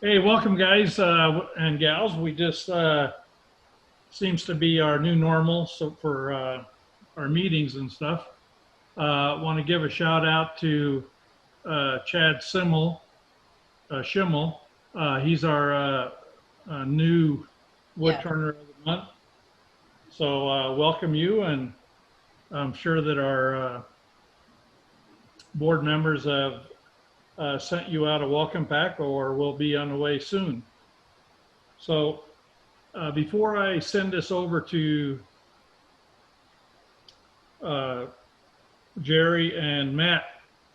Hey, welcome, guys and gals. We just seems to be our new normal. So for our meetings and stuff, want to give a shout out to Chad Schimmel. He's our new Yeah. Woodturner of the month. So welcome you, and I'm sure that our board members have sent you out a welcome pack, or will be on the way soon. So before I send this over to uh, Jerry and Matt,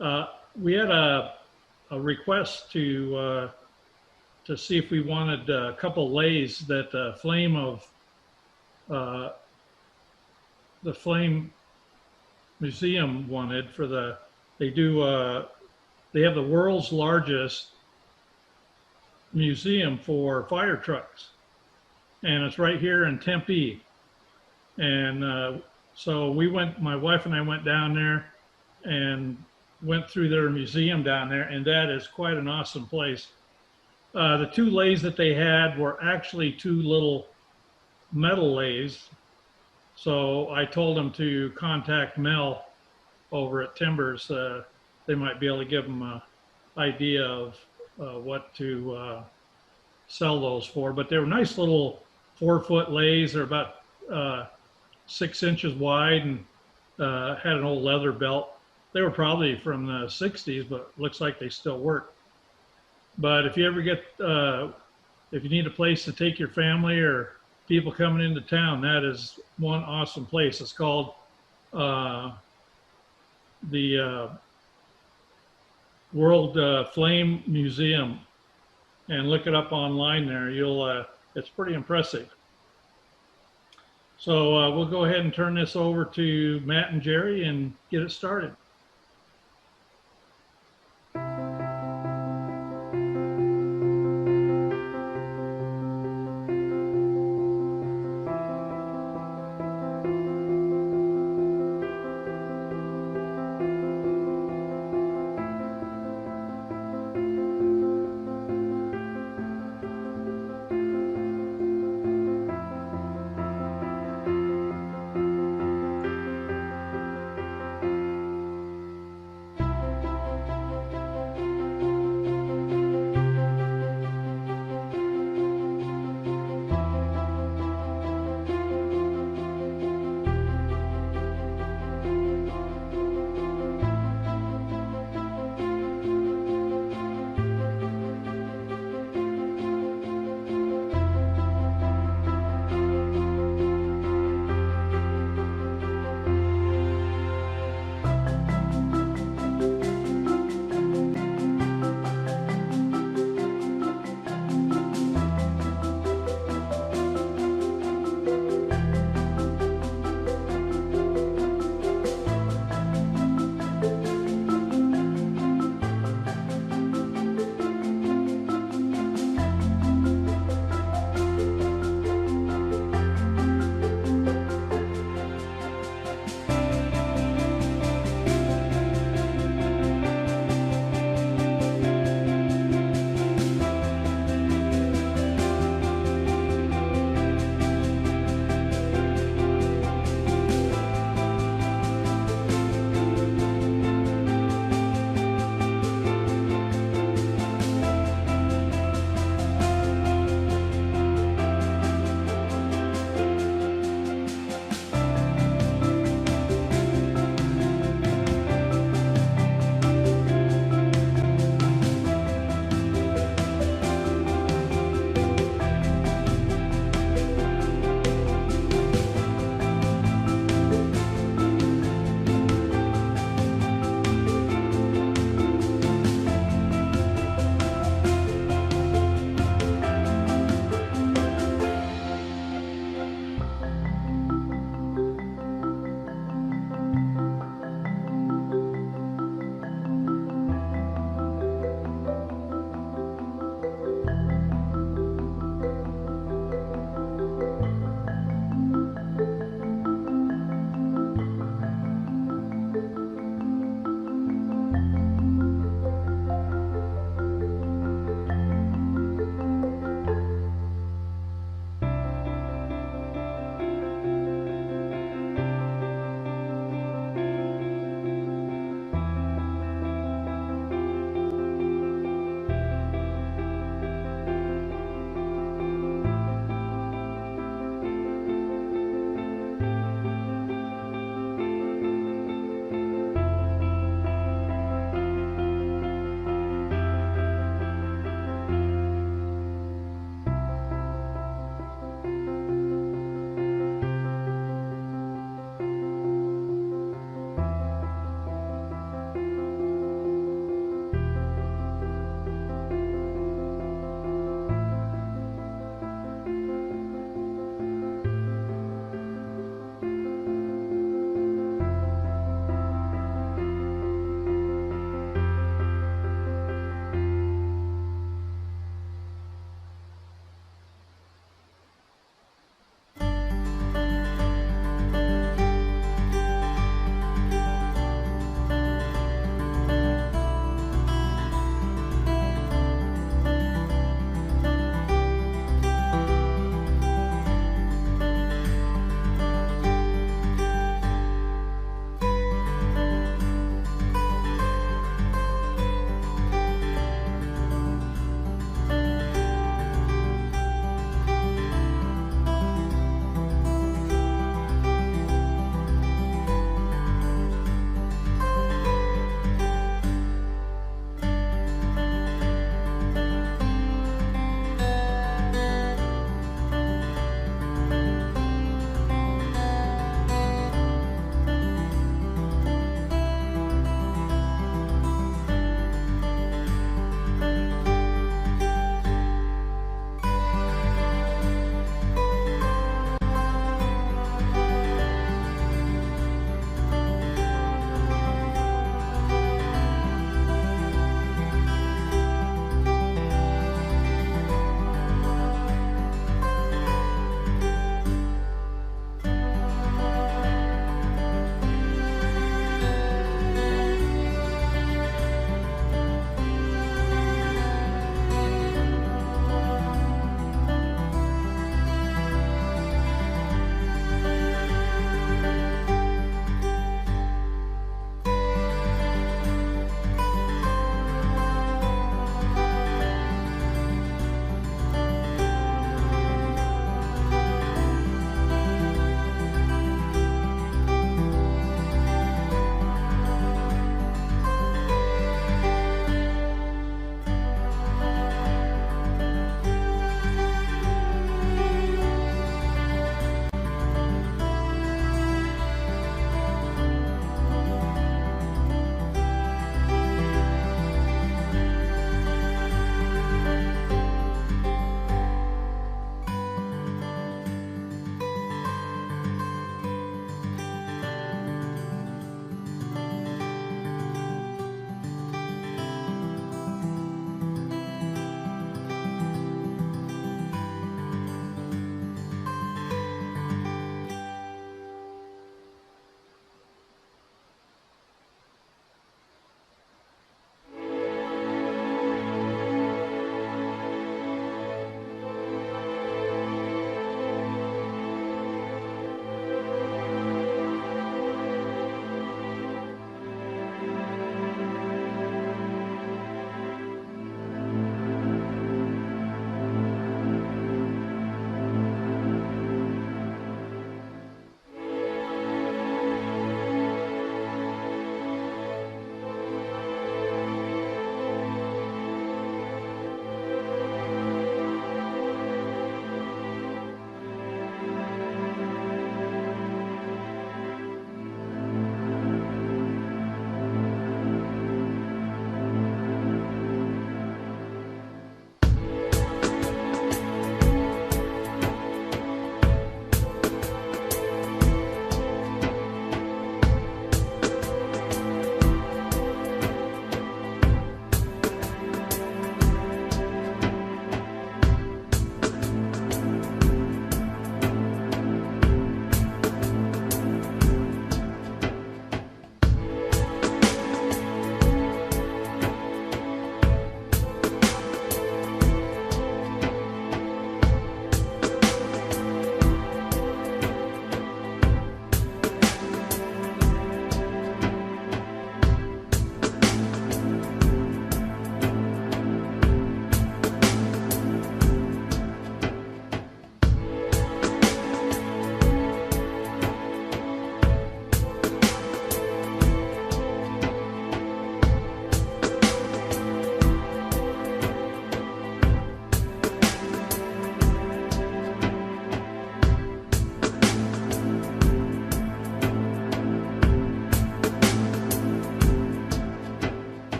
uh, we had a request to see if we wanted a couple lays that uh, the Flame Museum wanted for the. They do. They have the world's largest museum for fire trucks, and it's right here in Tempe. And so we went. My wife and I went down there and went through their museum down there, and that is quite an awesome place. The two lays that they had were actually two little metal lays. So I told them to contact Mel over at Timbers. They might be able to give them an idea of what to sell those for. But they were nice little 4 foot lays. They're about 6 inches wide and had an old leather belt. They were probably from the 60s, but looks like they still work. But if you ever get if you need a place to take your family or people coming into town, that is one awesome place. It's called uh, the World Flame Museum, and look it up online there. You'll it's pretty impressive. So we'll go ahead and turn this over to Matt and Jerry and get it started.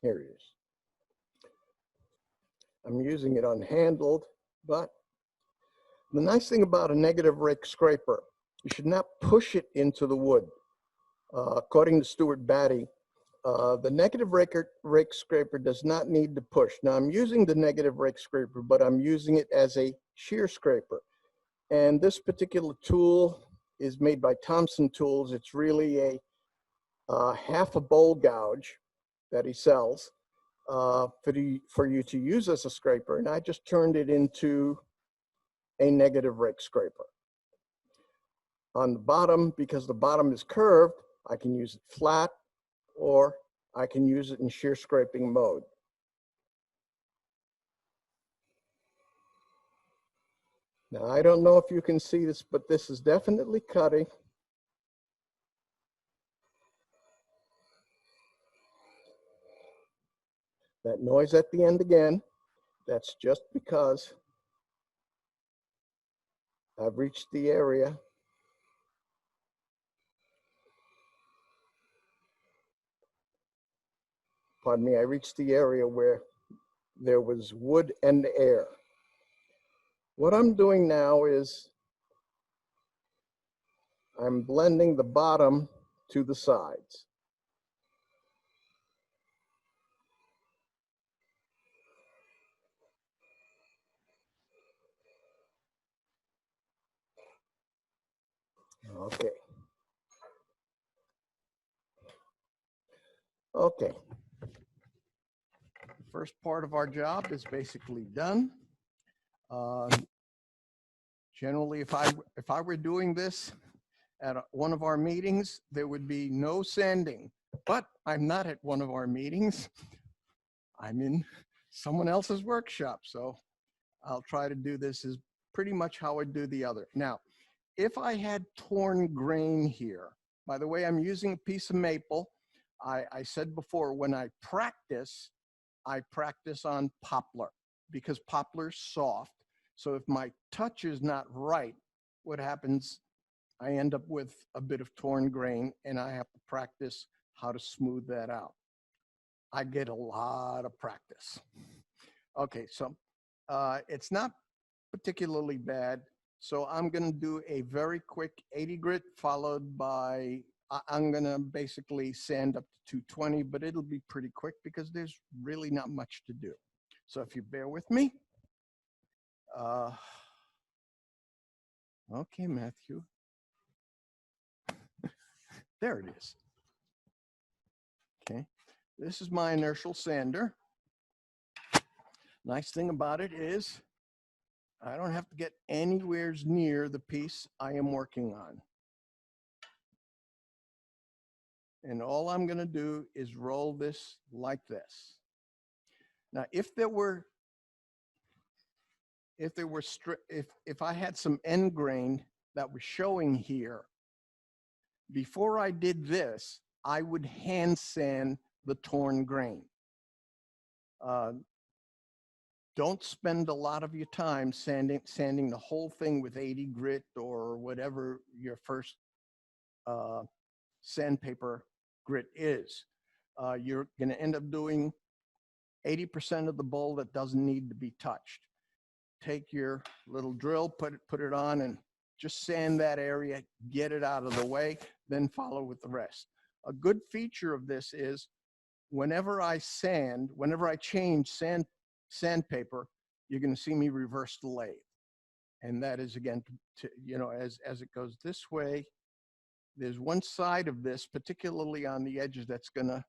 Here it is. I'm using it unhandled, but the nice thing about a negative rake scraper, you should not push it into the wood. According to Stuart Batty, the negative rake scraper does not need to push. Now I'm using the negative rake scraper, but I'm using it as a shear scraper. And this particular tool is made by Thompson Tools. It's really a half a bowl gouge that he sells for you to use as a scraper. And I just turned it into a negative rake scraper. On the bottom, because the bottom is curved, I can use it flat or I can use it in shear scraping mode. Now, I don't know if you can see this, but this is definitely cutting. That noise at the end again, that's just because I've reached the area. Pardon me, I reached the area where there was wood and air. What I'm doing now is I'm blending the bottom to the sides. Okay. Okay. The first part of our job is basically done. Generally, if I were doing this at one of our meetings, there would be no sanding. But I'm not at one of our meetings. I'm in someone else's workshop, so I'll try to do this as pretty much how I do the other. Now, if I had torn grain here, by the way, I'm using a piece of maple. I said before, when I practice on poplar because poplar's soft. So if my touch is not right, what happens, I end up with a bit of torn grain and I have to practice how to smooth that out. I get a lot of practice. Okay, so it's not particularly bad. So I'm gonna do a very quick 80 grit followed by, I'm gonna basically sand up to 220, but it'll be pretty quick because there's really not much to do. So if you bear with me. Okay, Matthew. There it is. Okay, this is my inertial sander. Nice thing about it is I don't have to get anywhere near the piece I am working on. And all I'm gonna do is roll this like this. Now, if I had some end grain that was showing here, before I did this, I would hand sand the torn grain. Don't spend a lot of your time sanding the whole thing with 80 grit or whatever your first sandpaper grit is. You're gonna end up doing 80% of the bowl that doesn't need to be touched. Take your little drill, put it on and just sand that area, get it out of the way, then follow with the rest. A good feature of this is whenever I change sandpaper, you're going to see me reverse the lathe. And that is again, as it goes this way, there's one side of this, particularly on the edges, that's going to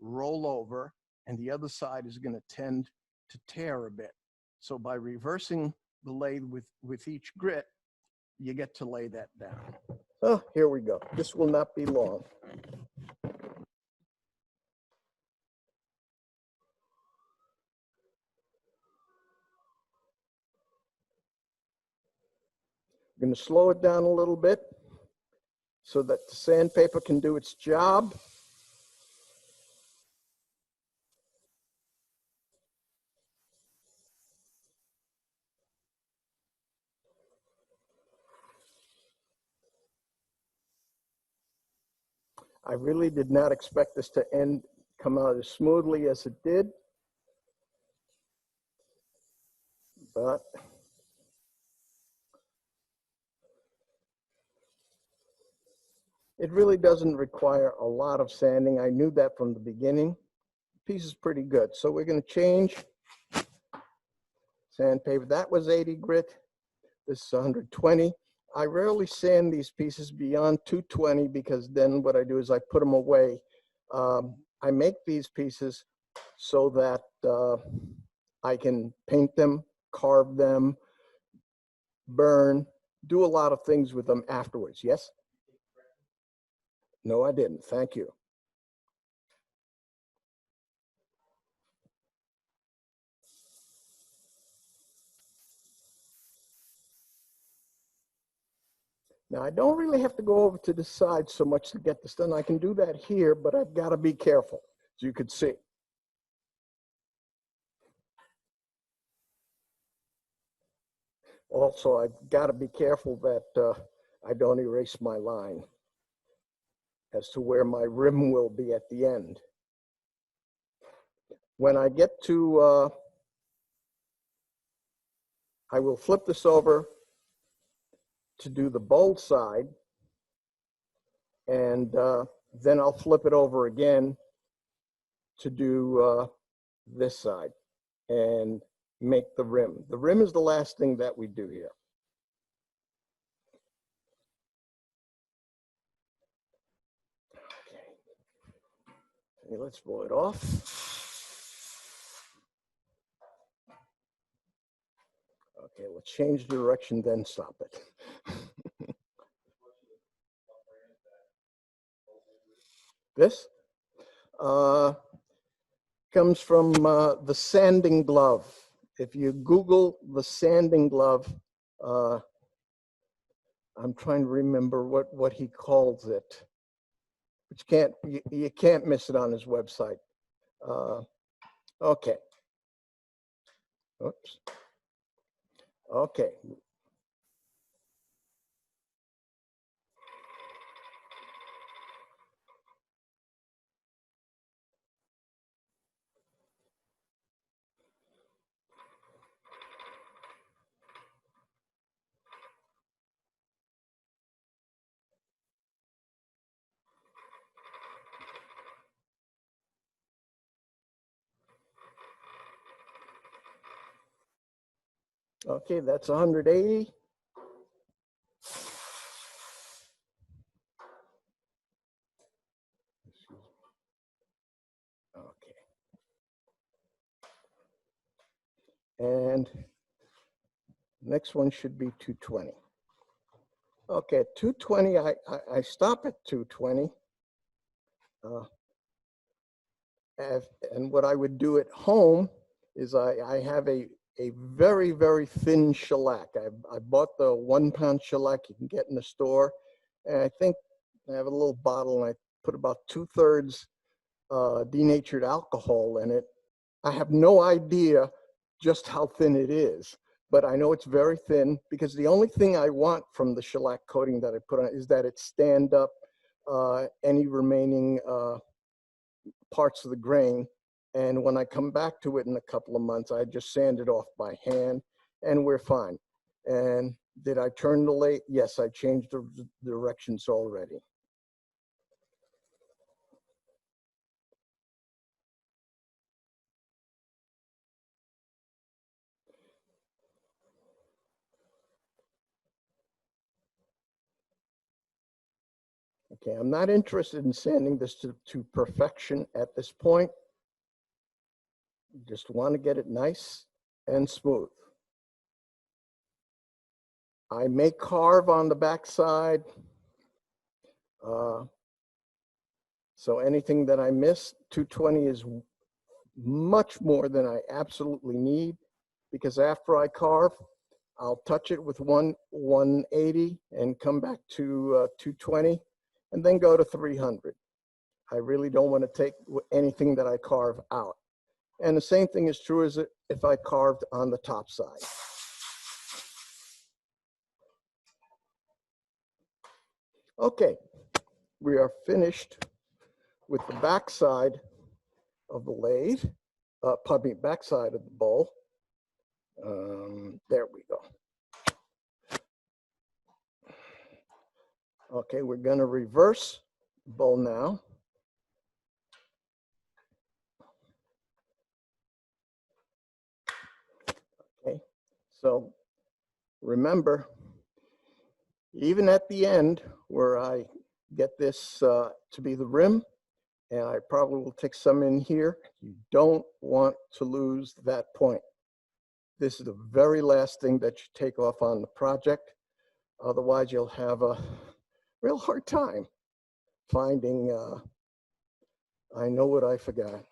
roll over, and the other side is going to tend to tear a bit. So by reversing the lathe with each grit, you get to lay that down. Oh, here we go. This will not be long. I'm going to slow it down a little bit so that the sandpaper can do its job. I really did not expect this to end come out as smoothly as it did, but it really doesn't require a lot of sanding. I knew that from the beginning. The piece is pretty good. So we're going to change sandpaper. That was 80 grit. This is 120. I rarely sand these pieces beyond 220 because then what I do is I put them away. I make these pieces so that I can paint them, carve them, burn, do a lot of things with them afterwards. Yes? No, I didn't. Thank you. Now, I don't really have to go over to the side so much to get this done. I can do that here, but I've got to be careful, as you can see. Also, I've got to be careful that I don't erase my line as to where my rim will be at the end. When I get to, I will flip this over to do the bold side, and then I'll flip it over again to do this side and make the rim. The rim is the last thing that we do here. Okay, let's blow it off. Okay, let's change the direction, then stop it. This comes from the sanding glove. If you Google the sanding glove, I'm trying to remember what he calls it. But you can't miss it on his website. Okay. Oops. Okay. Okay, that's 180. Okay. And next one should be 220. Okay, 220, I stop at 220. And what I would do at home is I have a very, very thin shellac. I bought the 1 pound shellac you can get in the store. And I think I have a little bottle and I put about 2/3 denatured alcohol in it. I have no idea just how thin it is, but I know it's very thin because the only thing I want from the shellac coating that I put on it is that it stand up any remaining parts of the grain. And when I come back to it in a couple of months, I just sand it off by hand and we're fine. And did I turn the lathe? Yes, I changed the directions already. Okay, I'm not interested in sanding this to perfection at this point. Just want to get it nice and smooth. I may carve on the backside. So anything that I miss, 220 is much more than I absolutely need because after I carve, I'll touch it with 180 and come back to 220 and then go to 300. I really don't want to take anything that I carve out. And the same thing is true as if I carved on the top side. Okay, we are finished with the back side of the lathe, pardon me, backside of the bowl. There we go. Okay, we're going to reverse the bowl now. Okay, so remember, even at the end where I get this to be the rim, and I probably will take some in here, you don't want to lose that point. This is the very last thing that you take off on the project. Otherwise, you'll have a real hard time finding, I know what I forgot.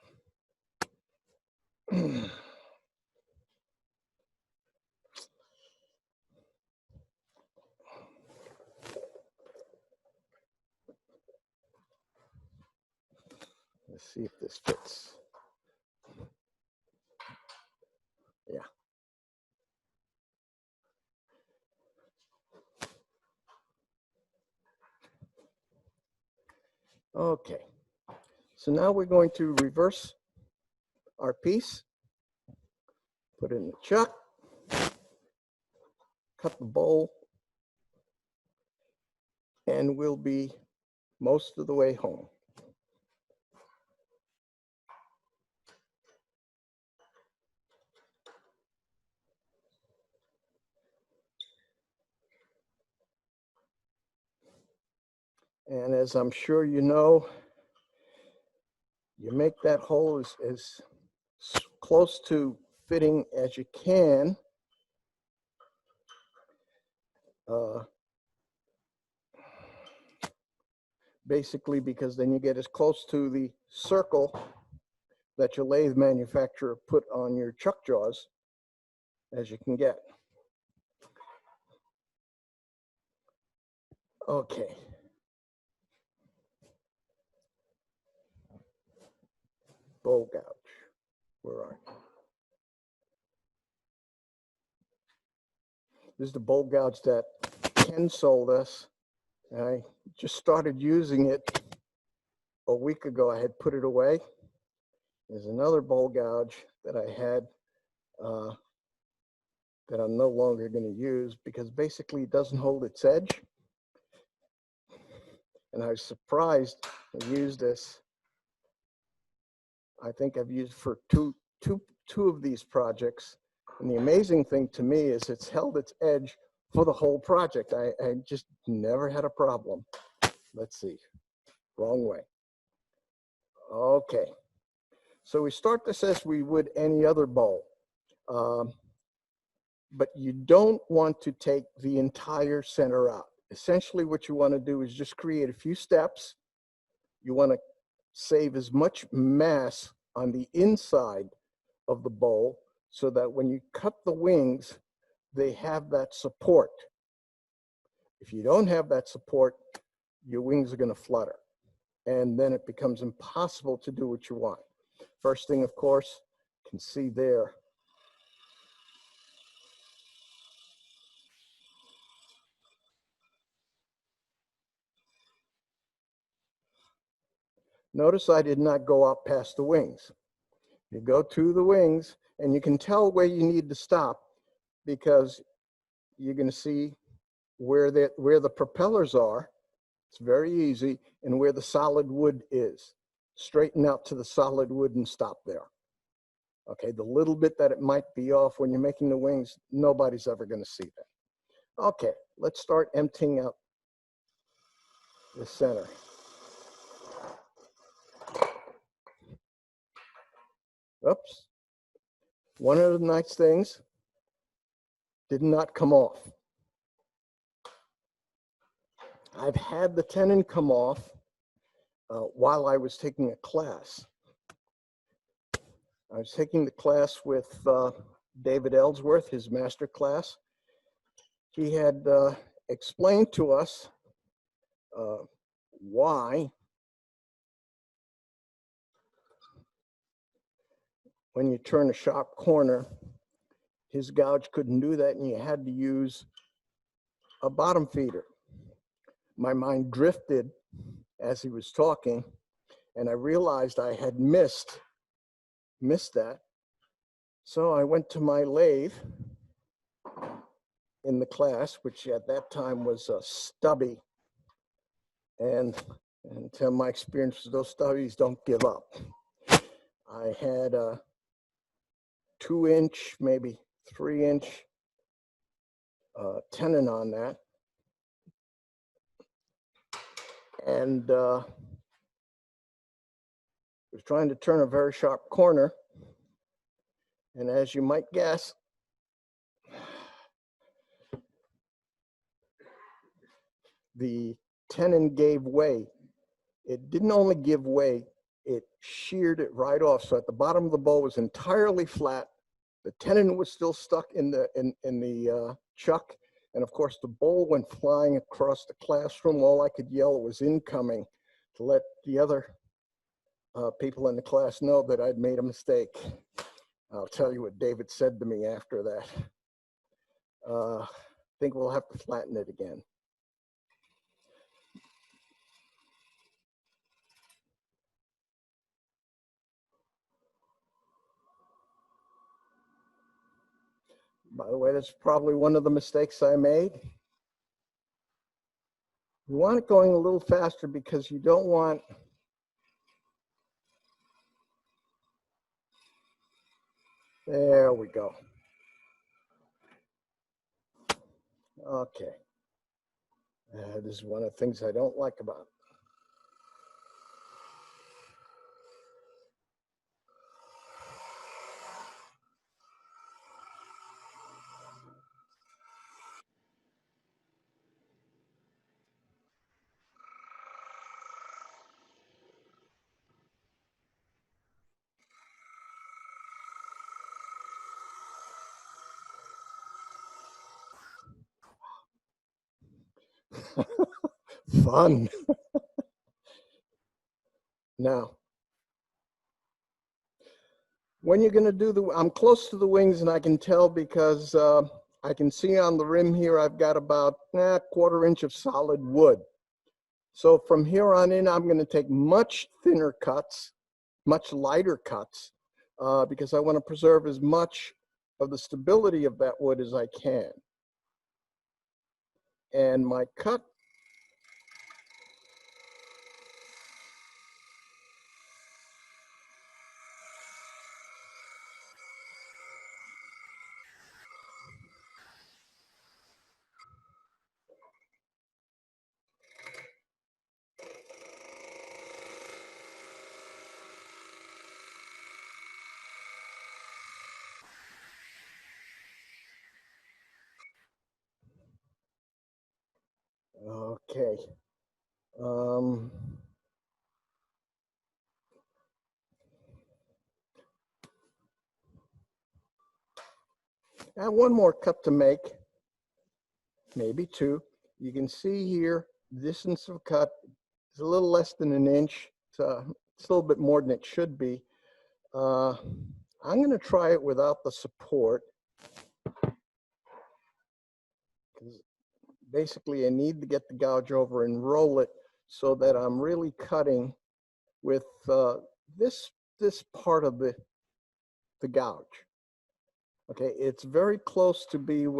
Let's see if this fits. Yeah. Okay. So now we're going to reverse our piece, put it in the chuck, cut the bowl, and we'll be most of the way home. And as I'm sure you know, you make that hole as close to fitting as you can. Basically, because then you get as close to the circle that your lathe manufacturer put on your chuck jaws as you can get. Okay. Bowl gouge. Where are you? This is the bowl gouge that Ken sold us. I just started using it a week ago. I had put it away. There's another bowl gouge that I had that I'm no longer going to use because basically it doesn't hold its edge. And I was surprised I used this. I think I've used for two of these projects. And the amazing thing to me is it's held its edge for the whole project. I just never had a problem. Let's see, wrong way. Okay, so we start this as we would any other bowl. But you don't want to take the entire center out. Essentially what you want to do is just create a few steps. You want to save as much mass on the inside of the bowl so that when you cut the wings, they have that support. If you don't have that support, your wings are going to flutter. And then it becomes impossible to do what you want. First thing, of course, you can see there. Notice I did not go up past the wings. You go to the wings and you can tell where you need to stop because you're going to see where the propellers are. It's very easy, and where the solid wood is. Straighten out to the solid wood and stop there. Okay, the little bit that it might be off when you're making the wings, nobody's ever going to see that. Okay, let's start emptying out the center. Oops. One of the nice things did not come off. I've had the tenon come off while I was taking a class. I was taking the class with David Ellsworth, his master class. He had explained to us why when you turn a sharp corner, his gouge couldn't do that and you had to use a bottom feeder. My mind drifted as he was talking and I realized I had missed missed that. So I went to my lathe in the class, which at that time was a stubby. And tell my experience, those stubbies don't give up. I had a 2-inch, maybe 3-inch tenon on that. And was trying to turn a very sharp corner. And as you might guess, the tenon gave way. It didn't only give way, it sheared it right off. So at the bottom of the bowl was entirely flat. The tenon was still stuck in the chuck. And of course, the bowl went flying across the classroom. All I could yell was incoming to let the other people in the class know that I'd made a mistake. I'll tell you what David said to me after that. I think we'll have to flatten it again. By the way, that's probably one of the mistakes I made. You want it going a little faster because you don't want there we go. Okay. This is one of the things I don't like about it. Fun. Now, when you're going to do I'm close to the wings and I can tell because I can see on the rim here I've got about a 1/4 inch of solid wood. So from here on in, I'm going to take much thinner cuts, much lighter cuts, because I want to preserve as much of the stability of that wood as I can. And my cut okay. I have one more cut to make, maybe 2. You can see here, distance of cut is a little less than 1 inch. It's a little bit more than it should be. I'm going to try it without the support. Basically, I need to get the gouge over and roll it so that I'm really cutting with this part of the gouge. Okay, it's very close to being,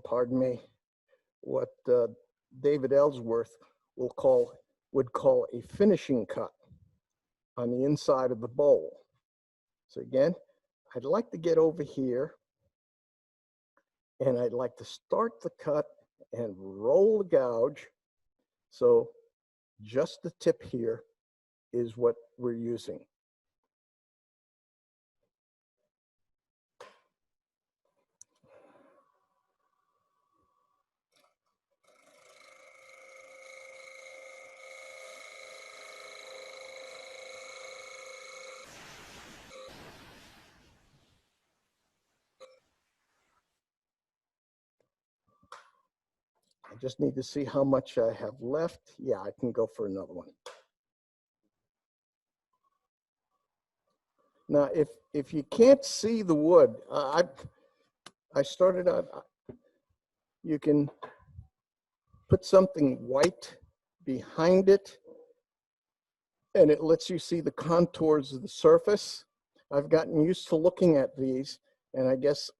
pardon me, what David Ellsworth would call a finishing cut on the inside of the bowl. So again, I'd like to get over here and I'd like to start the cut and roll the gouge. So just the tip here is what we're using. I just need to see how much I have left. Yeah, I can go for another one. Now, if you can't see the wood, I started out, you can put something white behind it and it lets you see the contours of the surface. I've gotten used to looking at these, and I guess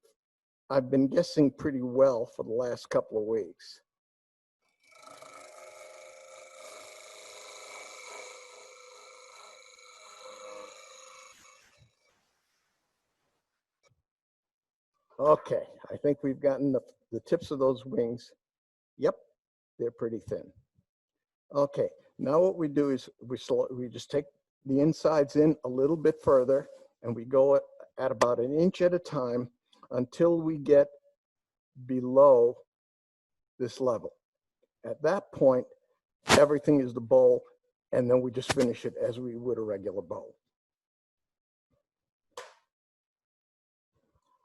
I've been guessing pretty well for the last couple of weeks. Okay, I think we've gotten the tips of those wings. Yep, they're pretty thin. Okay, now what we do is we just take the insides in a little bit further, and we go at about an inch at a time until we get below this level. At that point, everything is the bowl, and then we just finish it as we would a regular bowl.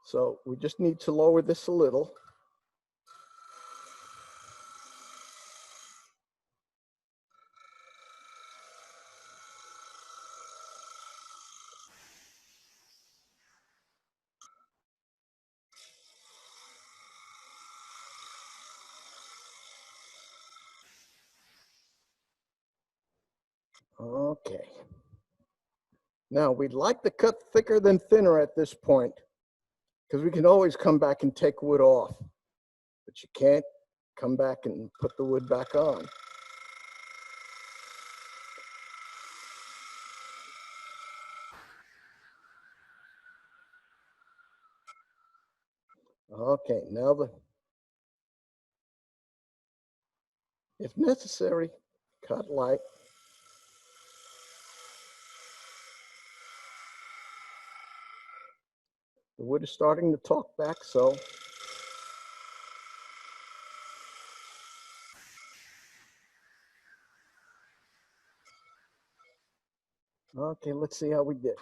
So we just need to lower this a little. Okay. Now we'd like to cut thicker than thinner at this point, because we can always come back and take wood off, but you can't come back and put the wood back on. Okay, now if necessary, cut light. The wood is starting to talk back, so okay, let's see how we did.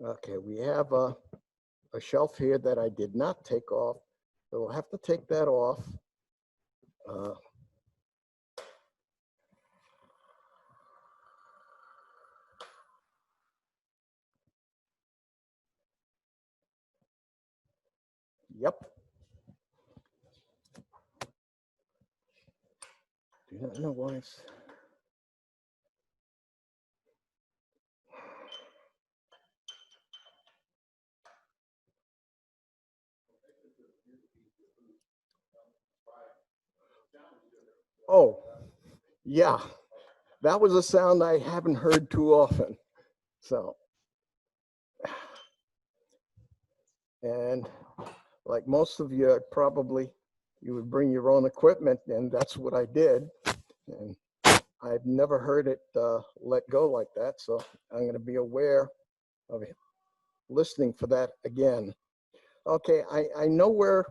Okay, we have a shelf here that I did not take off, so we'll have to take that off. Yep. Do not know why it's... Oh, yeah. That was a sound I haven't heard too often. So, and like most of you, probably you would bring your own equipment, and that's what I did. And I've never heard it let go like that, so I'm going to be aware of it, listening for that again. Okay, I know where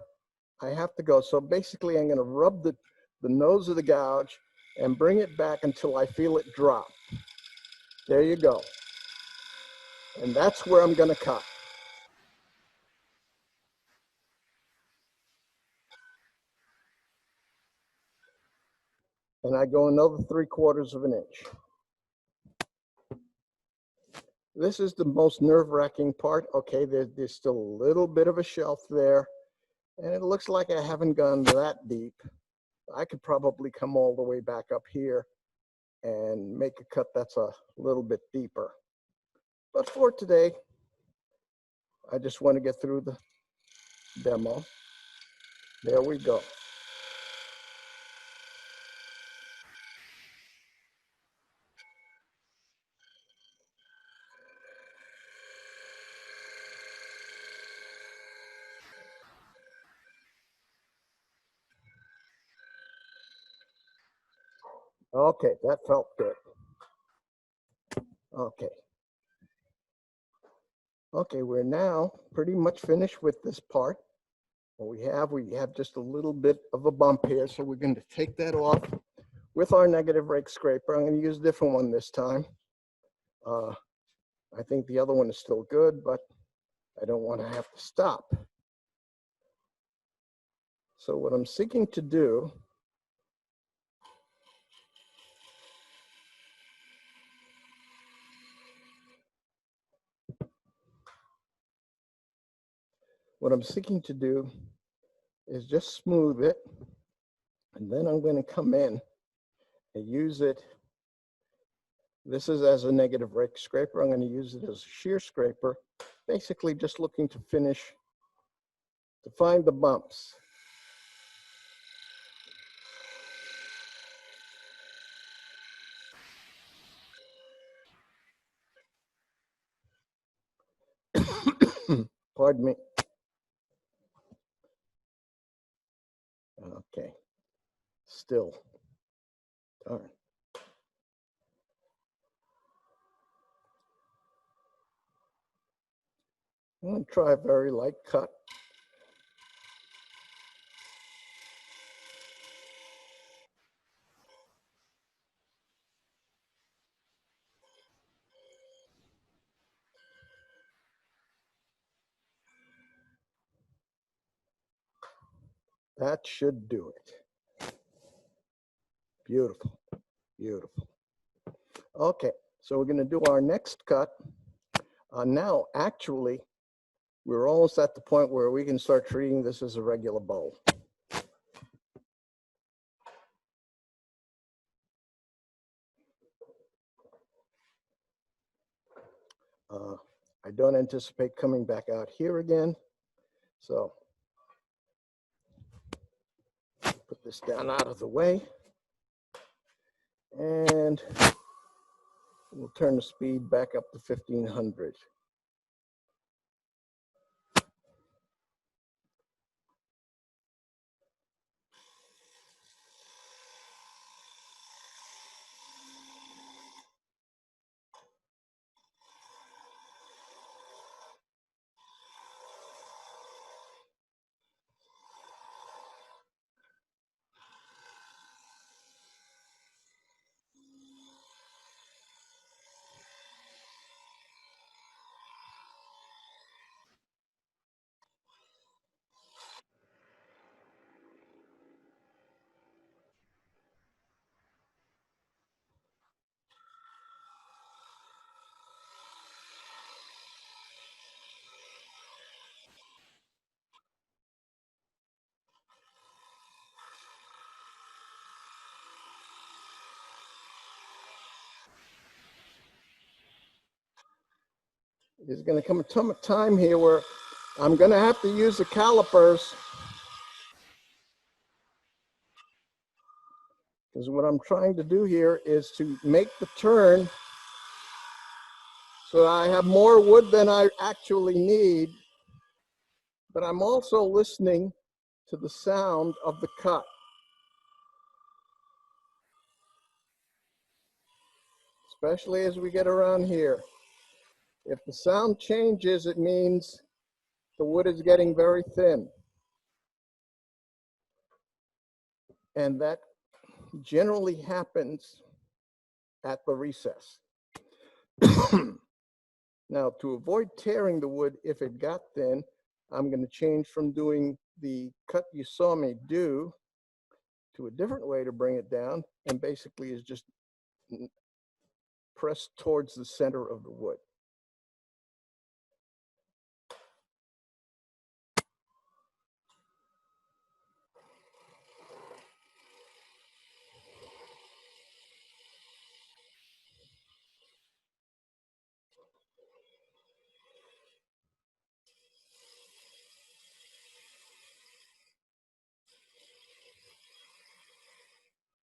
I have to go. So basically, I'm going to rub the nose of the gouge and bring it back until I feel it drop. There you go. And that's where I'm going to cut. And I go another 3/4 of an inch. This is the most nerve-wracking part. Okay, there's still a little bit of a shelf there, and it looks like I haven't gone that deep. I could probably come all the way back up here and make a cut that's a little bit deeper. But for today, I just want to get through the demo. There we go. Okay, that felt good. Okay. Okay, we're now pretty much finished with this part. What we have just a little bit of a bump here, so we're going to take that off with our negative rake scraper. I'm going to use a different one this time. I think the other one is still good, but I don't want to have to stop. So what I'm seeking to do is just smooth it And then I'm going to come in and use it. This is as a negative rake scraper. I'm going to use it as a shear scraper, basically just looking to finish, to find the bumps. Pardon me. Okay, still, darn. I'm going to try a very light cut. That should do it. Beautiful, beautiful. Okay, so we're going to do our next cut. Now, actually, we're almost at the point where we can start treating this as a regular bowl. I don't anticipate coming back out here again. So put this down out of the way. And we'll turn the speed back up to 1500. There's going to come a time here where I'm going to have to use the calipers, because what I'm trying to do here is to make the turn so I have more wood than I actually need, but I'm also listening to the sound of the cut. Especially as we get around here. If the sound changes, it means the wood is getting very thin. And that generally happens at the recess. Now, to avoid tearing the wood if it got thin, I'm going to change from doing the cut you saw me do to a different way to bring it down, and basically is just press towards the center of the wood.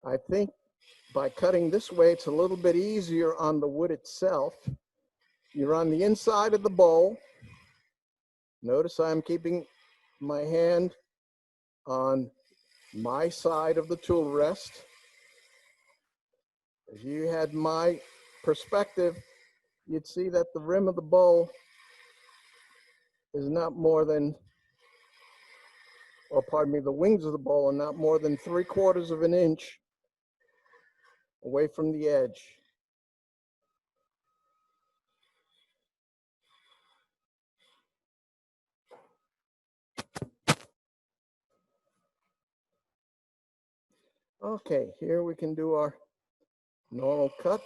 I think by cutting this way, it's a little bit easier on the wood itself. You're on the inside of the bowl. Notice I'm keeping my hand on my side of the tool rest. If you had my perspective, you'd see that the rim of the bowl is not more than, or pardon me, the wings of the bowl are not more than 3/4 of an inch away from the edge. Okay, here we can do our normal cut.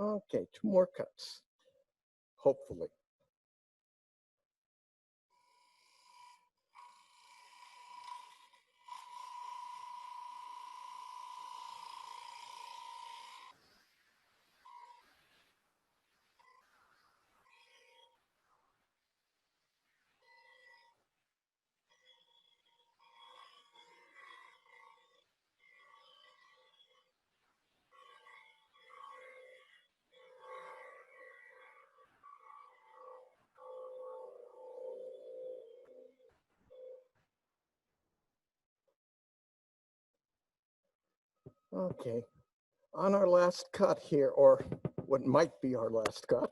Okay, 2 more cuts, hopefully. Okay, on our last cut here, or what might be our last cut,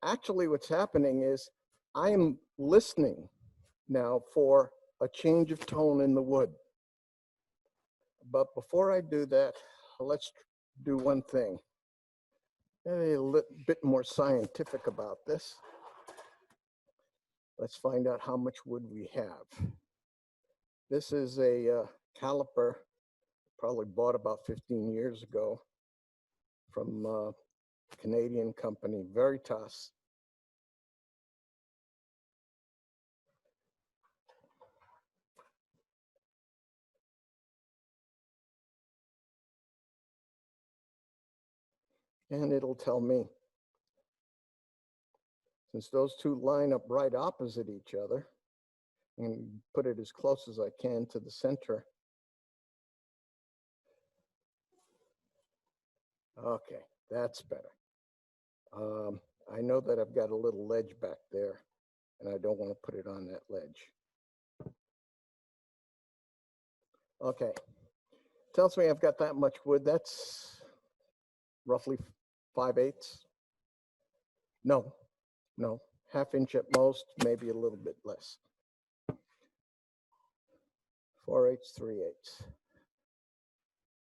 actually what's happening is I am listening now for a change of tone in the wood. But before I do that, let's do one thing. A little bit more scientific about this. Let's find out how much wood we have. This is a caliper, probably bought about 15 years ago from a Canadian company, Veritas. And it'll tell me, since those two line up right opposite each other, and put it as close as I can to the center. Okay, that's better. I know that I've got a little ledge back there, and I don't want to put it on that ledge. Okay, tells me I've got that much wood. That's roughly 5/8. No, 1/2 inch at most, maybe a little bit less. 4/8, 3/8.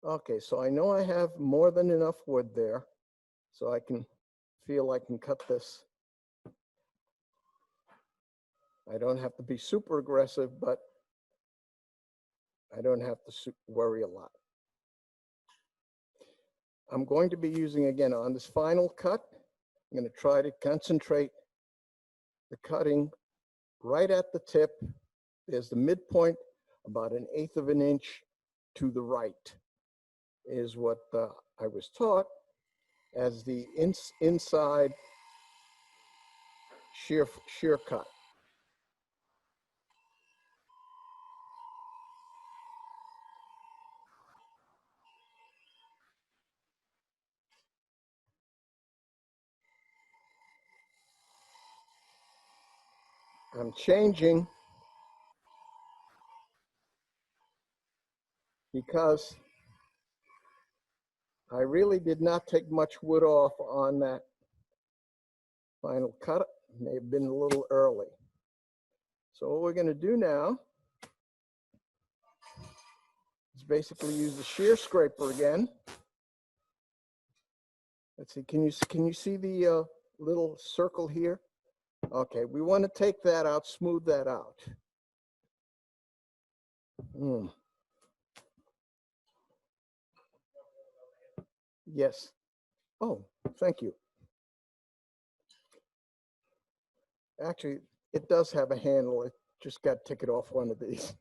Okay, so I know I have more than enough wood there, so I can feel I can cut this. I don't have to be super aggressive, but I don't have to worry a lot. I'm going to be using, again, on this final cut, I'm going to try to concentrate the cutting right at the tip. There's the midpoint, about 1/8 of an inch to the right is what I was taught as the inside shear cut. I'm changing because I really did not take much wood off on that final cut. It may have been a little early. So what we're going to do now is basically use the shear scraper again. Let's see, can you see the little circle here? Okay, we want to take that out, smooth that out. Yes. Oh, thank you. Actually, it does have a handle. It just got to take it off one of these.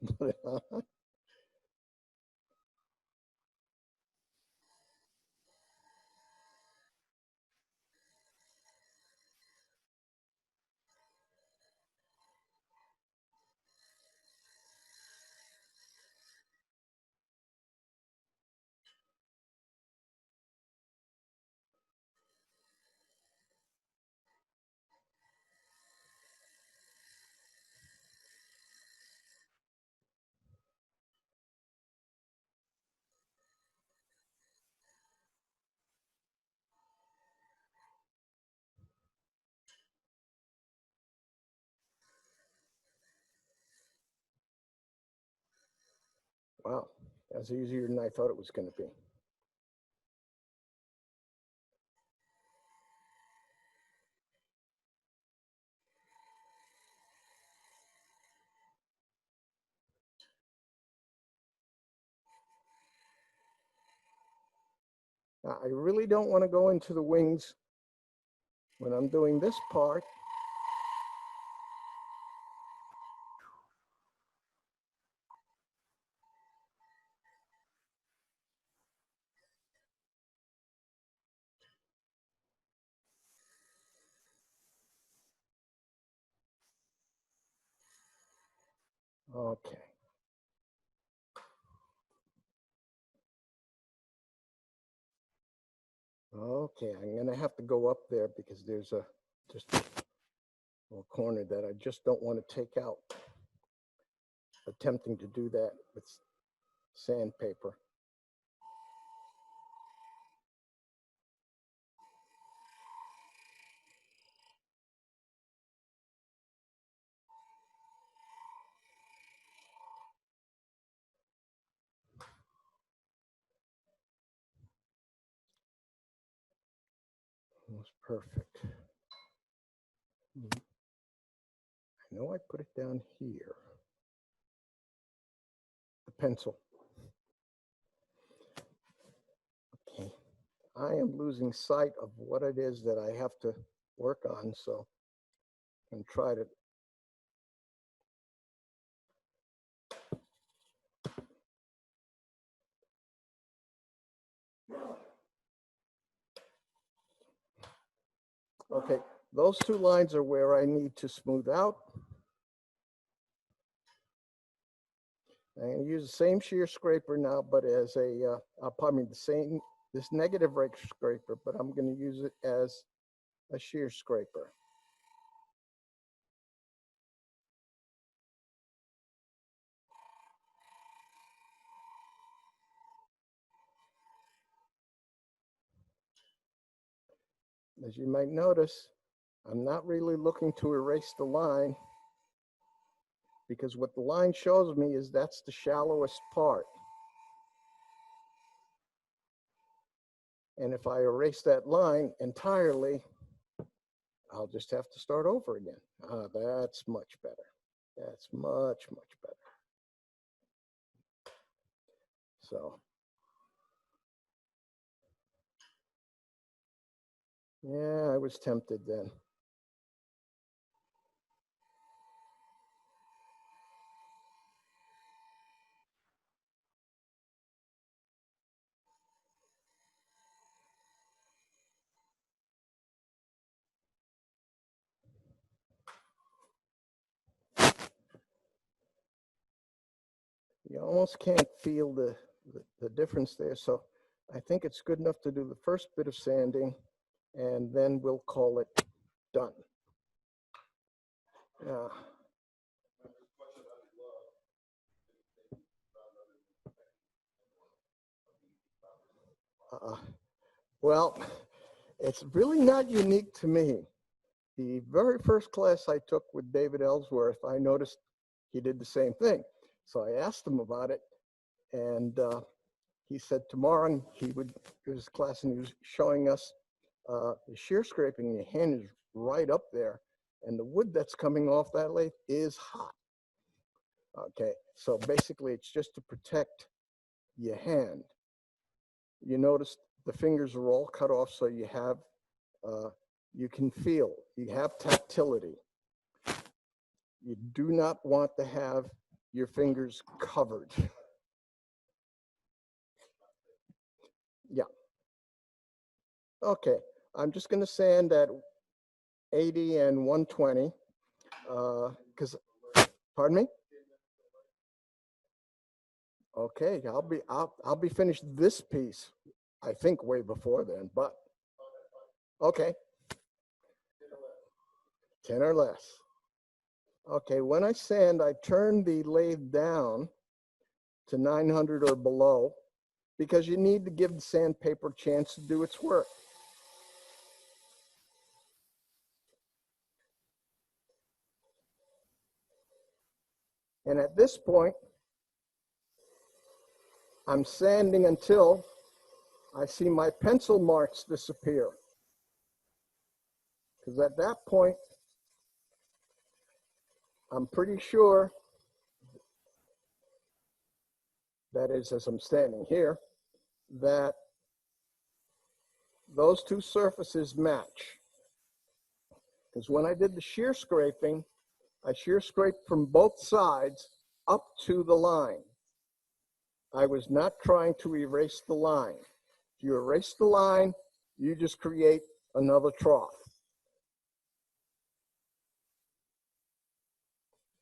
Wow, that's easier than I thought it was going to be. Now, I really don't want to go into the wings when I'm doing this part. Okay. Okay, I'm gonna have to go up there because there's just a little corner that I just don't want to take out. Attempting to do that with sandpaper. Almost perfect. I know I put it down here. The pencil. Okay. I am losing sight of what it is that I have to work on, so I'm going to try to. Okay, those two lines are where I need to smooth out. I'm going to use the same shear scraper now, but as a, pardon me, this negative rake scraper, but I'm going to use it as a shear scraper. As you might notice, I'm not really looking to erase the line because what the line shows me is that's the shallowest part. And if I erase that line entirely, I'll just have to start over again. That's much better. That's much, much better. So, yeah, I was tempted then. You almost can't feel the difference there. So I think it's good enough to do the first bit of sanding and then we'll call it done. Well, it's really not unique to me. The very first class I took with David Ellsworth, I noticed he did the same thing. So I asked him about it, and he said tomorrow he would do his class, and he was showing us the shear scraping. Your hand is right up there, and the wood that's coming off that lathe is hot. Okay, so basically it's just to protect your hand. You notice the fingers are all cut off, so you have you can feel, you have tactility. You do not want to have your fingers covered. Yeah. Okay, I'm just going to sand at 80 and 120 because, pardon me? Okay, I'll be finished this piece, I think, way before then, but okay. 10 or less. Okay, when I sand, I turn the lathe down to 900 or below because you need to give the sandpaper a chance to do its work. And at this point, I'm sanding until I see my pencil marks disappear. Because at that point, I'm pretty sure, that is as I'm standing here, that those two surfaces match. Because when I did the shear scraping, I shear scraped from both sides up to the line. I was not trying to erase the line. If you erase the line, you just create another trough.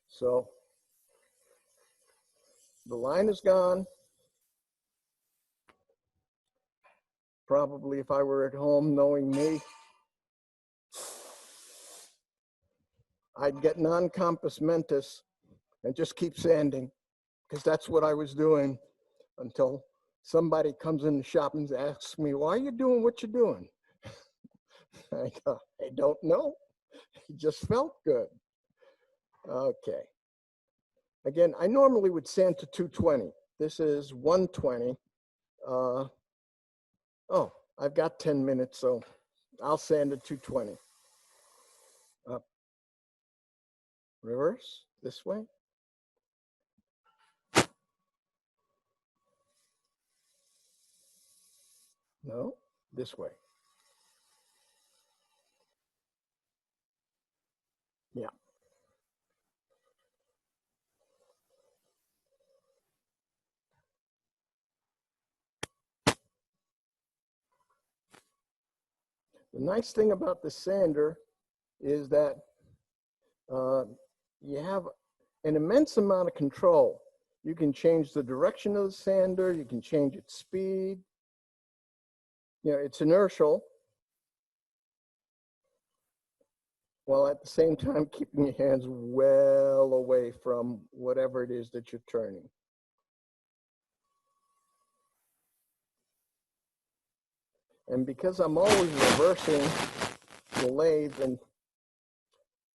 So the line is gone. Probably if I were at home, knowing me, I'd get non-compos mentis and just keep sanding, because that's what I was doing until somebody comes in the shop and asks me, why are you doing what you're doing? I go, I don't know. It just felt good. Okay. Again, I normally would sand to 220. This is 120. Oh, I've got 10 minutes, so I'll sand at 220. Up. Reverse, this way. No, this way. Yeah. The nice thing about the sander is that you have an immense amount of control. You can change the direction of the sander, you can change its speed. You know, it's inertial, while at the same time keeping your hands well away from whatever it is that you're turning. And because I'm always reversing the lathe, and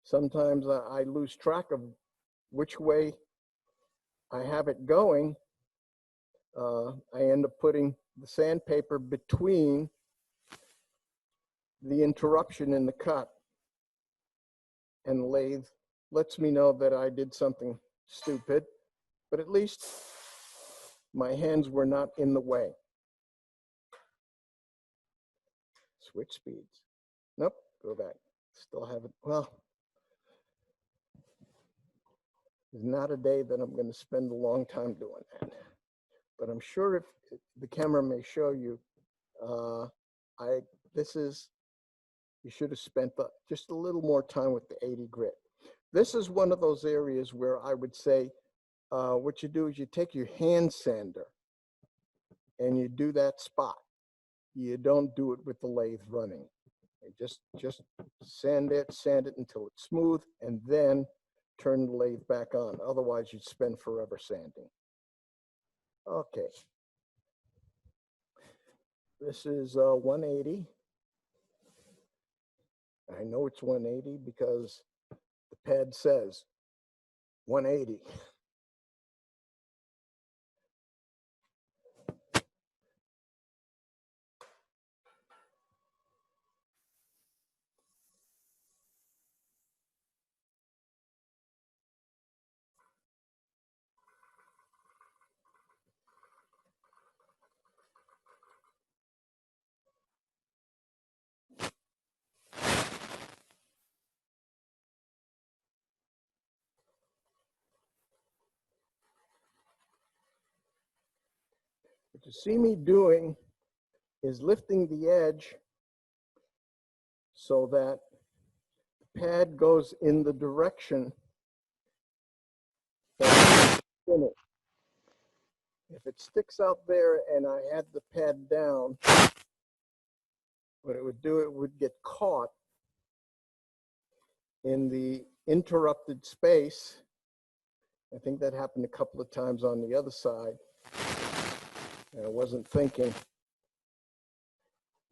sometimes I lose track of which way I have it going, I end up putting the sandpaper between the interruption in the cut, and the lathe lets me know that I did something stupid, but at least my hands were not in the way. Switch speeds. Nope, go back. Still haven't, well, there's not a day that I'm going to spend a long time doing that. But I'm sure if the camera may show you, you should have spent just a little more time with the 80 grit. This is one of those areas where I would say, what you do is you take your hand sander and you do that spot. You don't do it with the lathe running. You just sand it until it's smooth, and then turn the lathe back on. Otherwise, you'd spend forever sanding. Okay. This is 180. I know it's 180 because the pad says 180. What you see me doing is lifting the edge so that the pad goes in the direction that I spin it. If it sticks out there and I had the pad down, what it would do, it would get caught in the interrupted space. I think that happened a couple of times on the other side, and I wasn't thinking.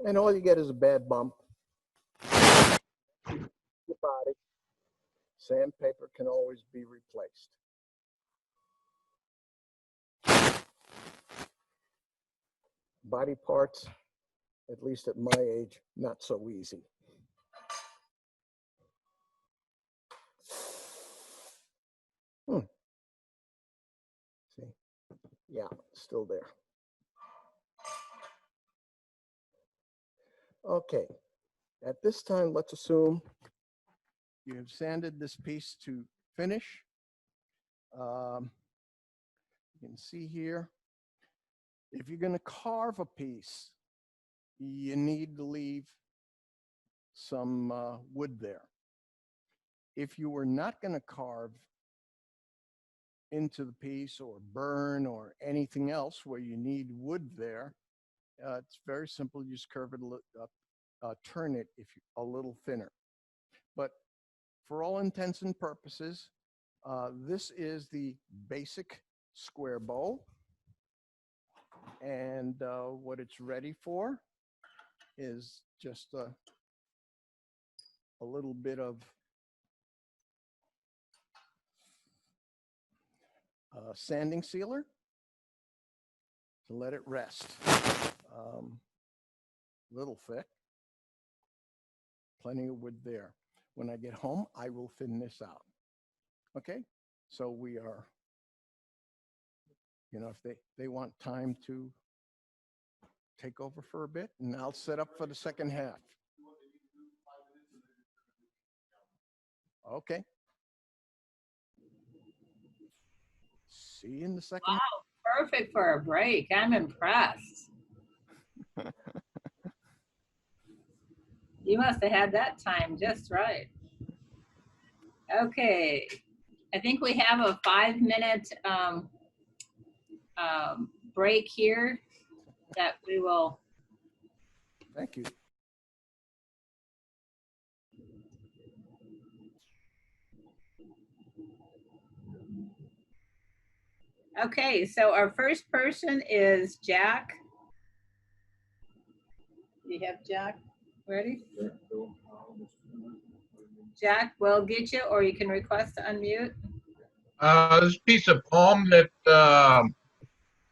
And all you get is a bad bump. Your body. Sandpaper can always be replaced. Body parts, at least at my age, not so easy. See, yeah, still there. Okay, at this time, let's assume you have sanded this piece to finish. You can see here, if you're going to carve a piece, you need to leave some wood there. If you were not going to carve into the piece or burn or anything else where you need wood there, it's very simple. You just curve it up, turn it a little thinner. But for all intents and purposes, this is the basic square bowl. And what it's ready for is just a little bit of sanding sealer to let it rest. Little thick, plenty of wood there. When I get home, I will thin this out. Okay, so we are, you know, if they want time to take over for a bit, and I'll set up for the second half. Okay. See you in the second. Wow, perfect for a break. I'm impressed. You must have had that time just right. Okay, I think we have a 5-minute break here that we will. Thank you. Okay, so our first person is Jack. Do you have Jack ready? Jack, we'll get you, or you can request to unmute. This piece of palm that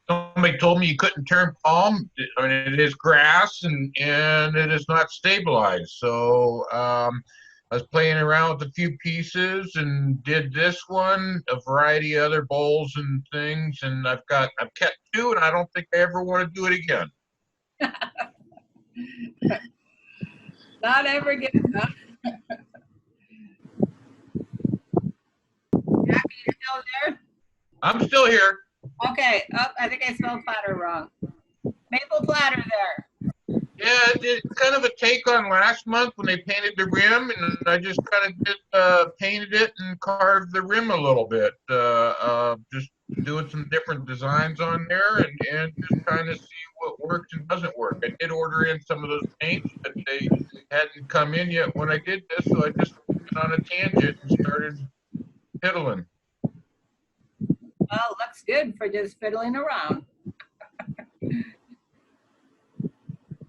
somebody told me you couldn't turn palm. I mean, it is grass and it is not stabilized. So I was playing around with a few pieces and did this one, a variety of other bowls and things, and I've kept 2, and I don't think I ever want to do it again. Not ever get enough. Jack, are you still there? I'm still here. Okay. Oh, I think I spelled platter wrong. Maple platter there. Yeah, it's kind of a take on last month when they painted the rim, and I just kind of painted it and carved the rim a little bit. Just doing some different designs on there and just trying to see what works and doesn't work. I did order in some of those paints, but they hadn't come in yet when I did this, so I just went on a tangent and started fiddling. Well, looks good for just fiddling around.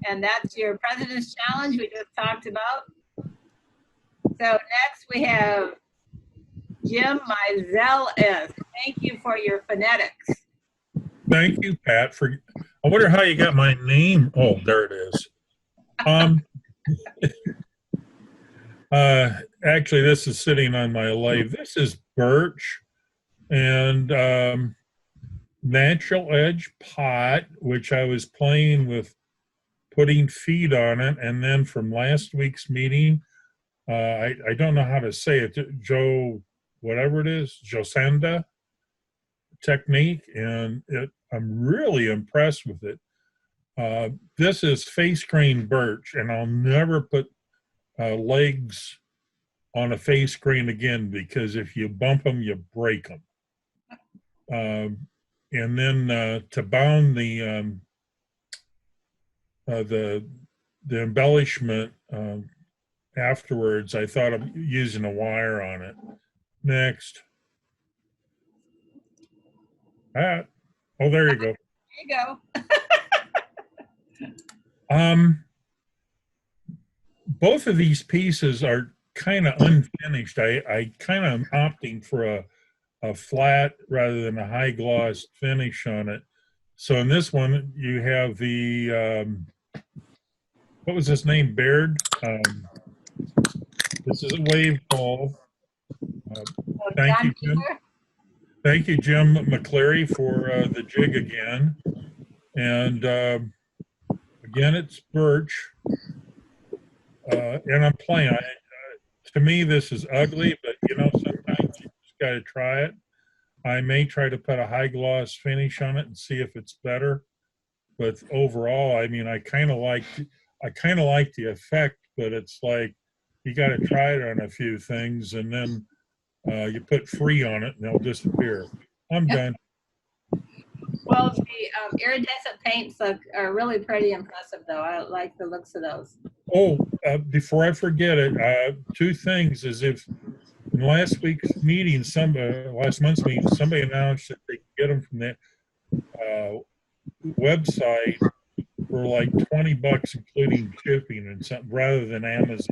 And that's your President's Challenge we just talked about. So next we have Jim Mizell. Thank you for your phonetics. Thank you, Pat. I wonder how you got my name. Oh, there it is. Actually, this is sitting on my lathe. This is birch and natural edge pot, which I was playing with putting feet on it. And then from last week's meeting, I don't know how to say it, Joe, whatever it is, Josanda technique. And I'm really impressed with it. This is face grain birch, and I'll never put legs on a face grain again, because if you bump them, you break them. And then to bound the embellishment afterwards, I thought of using a wire on it. Next. Oh, there you go. There you go. Both of these pieces are kind of unfinished. I kind of am opting for a flat rather than a high gloss finish on it. So in this one, you have the, what was his name? Baird. This is a wave ball. Thank you, Jim. Thank you, Jim McCleary, for the jig again. And again, it's birch. and I'm playing. To me, this is ugly, but you know, sometimes you just got to try it. I may try to put a high gloss finish on it and see if it's better. But overall, I mean, I kind of like the effect, but it's like you got to try it on a few things, and then you put free on it, and they'll disappear. I'm done. Well, the iridescent paints are really pretty impressive, though. I like the looks of those. Oh, before I forget it, two things is if in last week's meeting, last month's meeting, somebody announced that they could get them from that website for like $20, including shipping and something, rather than Amazon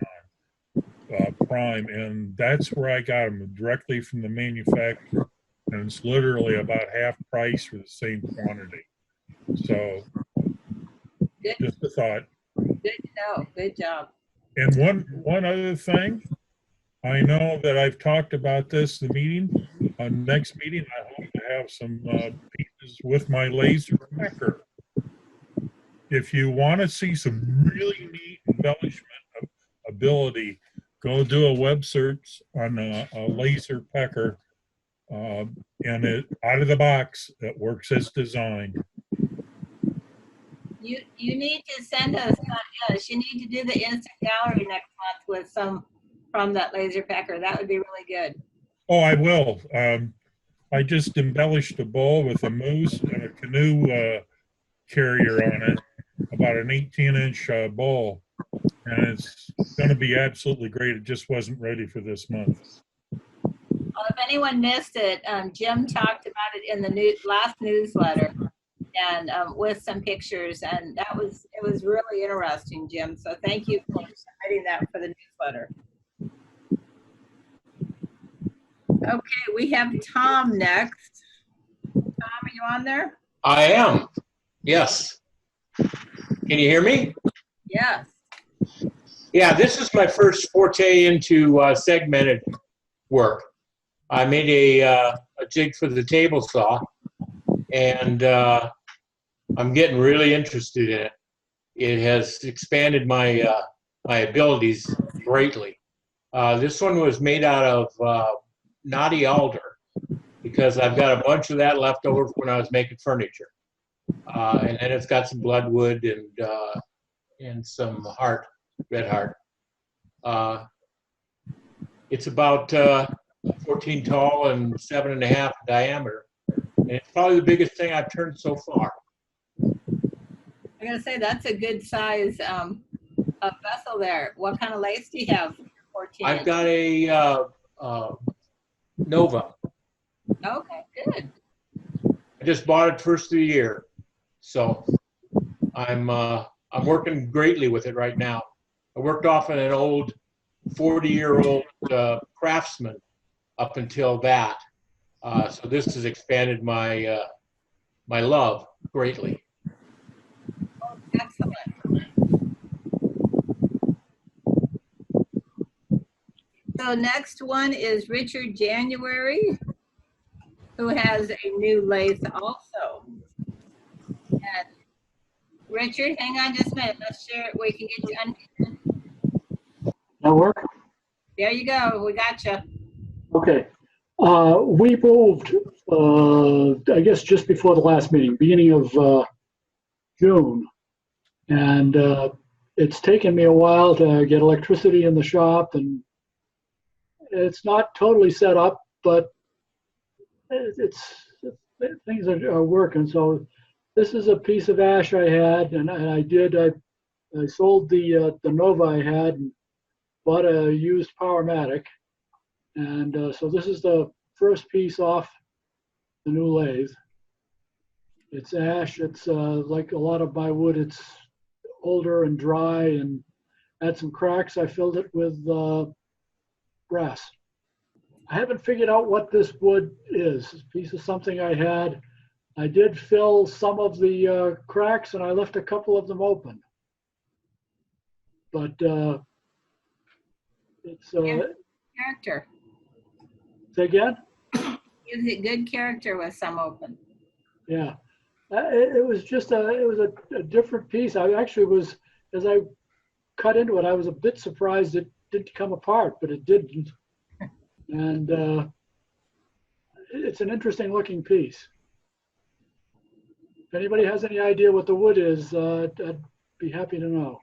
Prime, and that's where I got them directly from the manufacturer, and it's literally about half price for the same quantity. So, Good. just a thought. Good to know. Good job. And one other thing, I know that I've talked about this, the meeting, next meeting, I hope to have some pieces with my laser pecker. If you want to see some really neat embellishment of ability, go do a web search on a laser pecker, and it out of the box, it works as designed. You need to send us, you need to do the instant gallery next month with some from that laser pecker. That would be really good. Oh, I will. I just embellished a bowl with a moose and a canoe carrier on it, about an 18-inch bowl, and it's going to be absolutely great. It just wasn't ready for this month. Well, if anyone missed it, Jim talked about it in the last newsletter, and with some pictures, and it was really interesting, Jim. So thank you for submitting that for the newsletter. Okay, we have Tom next. Tom, are you on there? I am. Yes. Can you hear me? Yes. Yeah, this is my first forte into segmented work. I made a jig for the table saw, and I'm getting really interested in it. It has expanded my my abilities greatly. This one was made out of knotty alder, because I've got a bunch of that left over when I was making furniture. And then it's got some bloodwood and some red heart. It's about 14 tall and 7.5 diameter. And it's probably the biggest thing I've turned so far. I gotta say, that's a good size vessel there. What kind of lace do you have? 14. I've got a Nova. Okay, good. I just bought it first of the year, so I'm working greatly with it right now. I worked off an old 40-year-old Craftsman up until that, so this has expanded my my love greatly. Oh, excellent. So next one is Richard January, who has a new lathe also. And Richard, hang on just a minute. Let's share it. We can get you on. That work? There you go. We got you. Okay. We moved, I guess, just before the last meeting, beginning of June. And it's taken me a while to get electricity in the shop, and it's not totally set up, but things are working. So this is a piece of ash I had, and I sold the Nova I had and bought a used Powermatic. And so this is the first piece off the new lathe. It's ash. It's like a lot of my wood. It's older and dry and had some cracks. I filled it with brass. I haven't figured out what this wood is. This piece of something I had. I did fill some of the cracks, and I left a couple of them open. But it's Character. say again? Gives it good character with some open. Yeah, it was just a different piece. I actually was, as I cut into it. I was a bit surprised it didn't come apart, but it didn't. And it's an interesting looking piece. If anybody has any idea what the wood is, I'd be happy to know.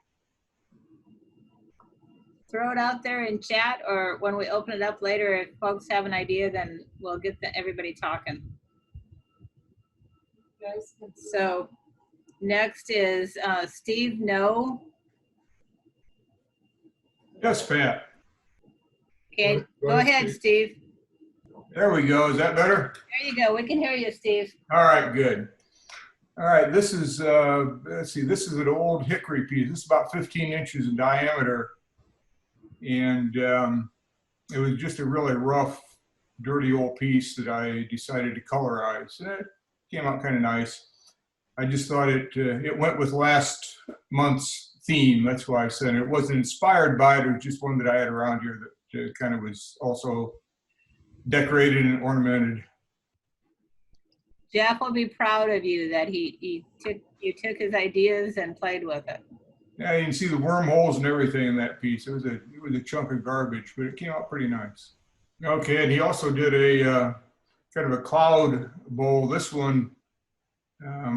Throw it out there in chat, or when we open it up later, if folks have an idea, then we'll get everybody talking. So next is Steve No. Yes, Pat. Okay, go ahead, Steve. There we go. Is that better? There you go. We can hear you, Steve. All right, good. All right, this is, let's see, this is an old hickory piece. This is about 15 inches in diameter. And it was just a really rough, dirty old piece that I decided to colorize. It came out kind of nice. I just thought it went with last month's theme. That's why I said it wasn't inspired by it. It was just one that I had around here that kind of was also decorated and ornamented. Jeff will be proud of you that you took his ideas and played with it. Yeah, you can see the wormholes and everything in that piece. It was a chunk of garbage, but it came out pretty nice. Okay, and he also did a kind of a cloud bowl. This one,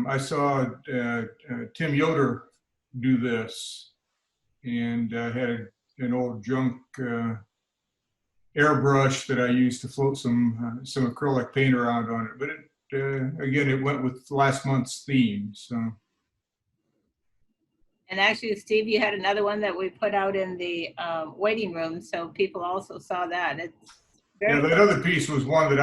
I saw Tim Yoder do this, and I had an old junk airbrush that I used to float some acrylic paint around on it. But again, it went with last month's theme. So. And actually, Steve, you had another one that we put out in the waiting room, so people also saw that. It's very that other piece was one that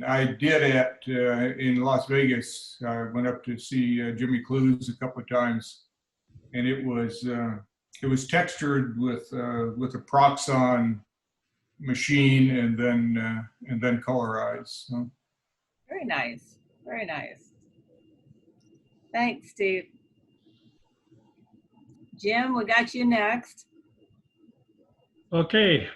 I did at in Las Vegas. I went up to see Jimmy Clues a couple of times, and it was textured with a Proxon machine and then colorized. So. very nice, very nice. Thanks, Steve. Jim, we got you next. Okay,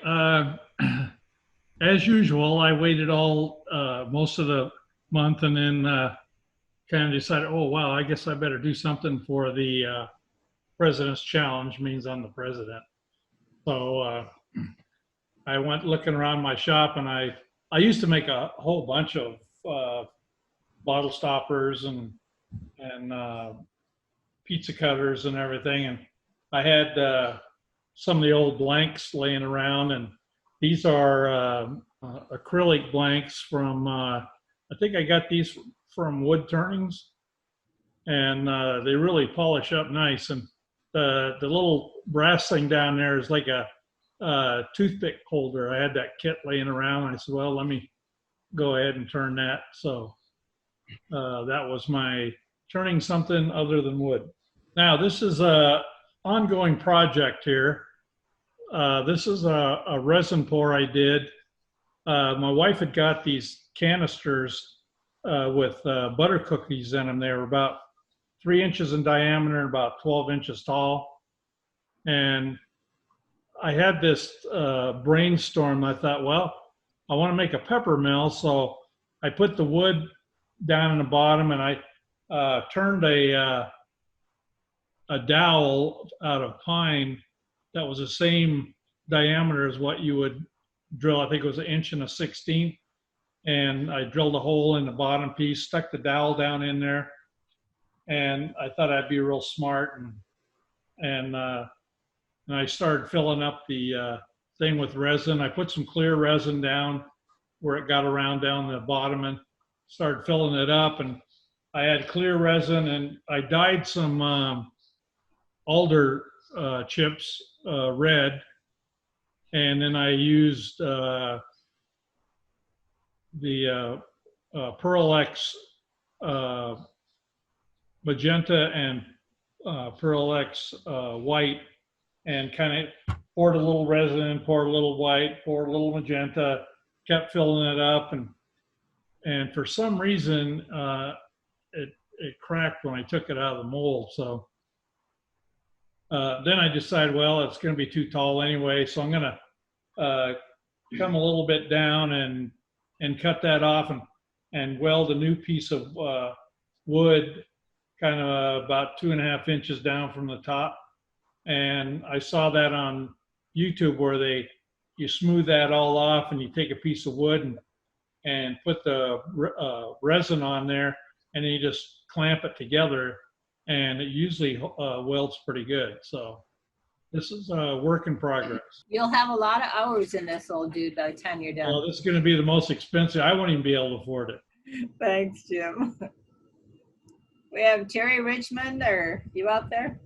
as usual, I waited most of the month and then kind of decided, oh, wow, I guess I better do something for the President's Challenge, means I'm the president. So I went looking around my shop, and I used to make a whole bunch of bottle stoppers and pizza cutters and everything. And I had some of the old blanks laying around, and these are acrylic blanks from, I think I got these from Woodturners, and they really polish up nice. And the little brass thing down there is like a toothpick holder. I had that kit laying around. I said, well, let me go ahead and turn that. So that was my turning something other than wood. Now, this is a ongoing project here. This is a resin pour I did. My wife had got these canisters with butter cookies in them. They were about 3 inches in diameter and about 12 inches tall. And I had this brainstorm. I thought, well, I want to make a pepper mill. So I put the wood down in the bottom, and I turned a dowel out of pine that was the same diameter as what you would drill. I think it was 1 1/16 inches. And I drilled a hole in the bottom piece, stuck the dowel down in there. And I thought I'd be real smart. And I started filling up the thing with resin. I put some clear resin down where it got around down the bottom and started filling it up. And I had clear resin, and I dyed some alder chips red, and then I used the Pearl X magenta and Pearl X white, and kind of poured a little resin, poured a little white, poured a little magenta, kept filling it up, and for some reason it cracked when I took it out of the mold. So then I decided, well, it's going to be too tall anyway, so I'm going to come a little bit down and cut that off and weld a new piece of wood kind of about 2.5 inches down from the top. And I saw that on YouTube where you smooth that all off and you take a piece of wood and put the resin on there, and then you just clamp it together, and it usually welds pretty good. So this is a work in progress. You'll have a lot of hours in this, old dude, by the time you're done. Well, this is going to be the most expensive. I won't even be able to afford it. Thanks, Jim. We have Terry Richmond. Are you out there?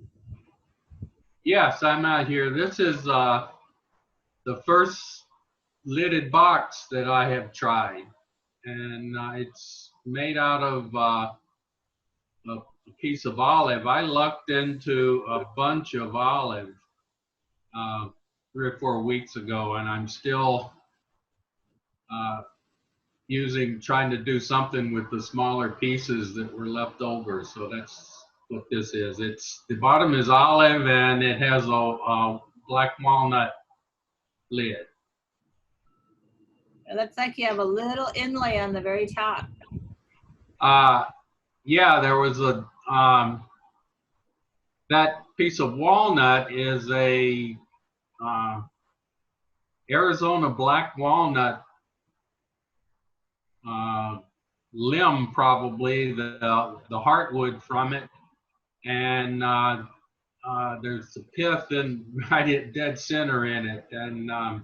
Yes, I'm out here. This is the first lidded box that I have tried, and it's made out of a piece of olive. I lucked into a bunch of olive 3 or 4 weeks ago, and I'm still trying to do something with the smaller pieces that were left over. So that's what this is. The bottom is olive, and it has a black walnut lid. It looks like you have a little inlay on the very top. Yeah, there was that piece of walnut is a Arizona black walnut limb, probably the heartwood from it, and there's the pith and right at dead center in it, and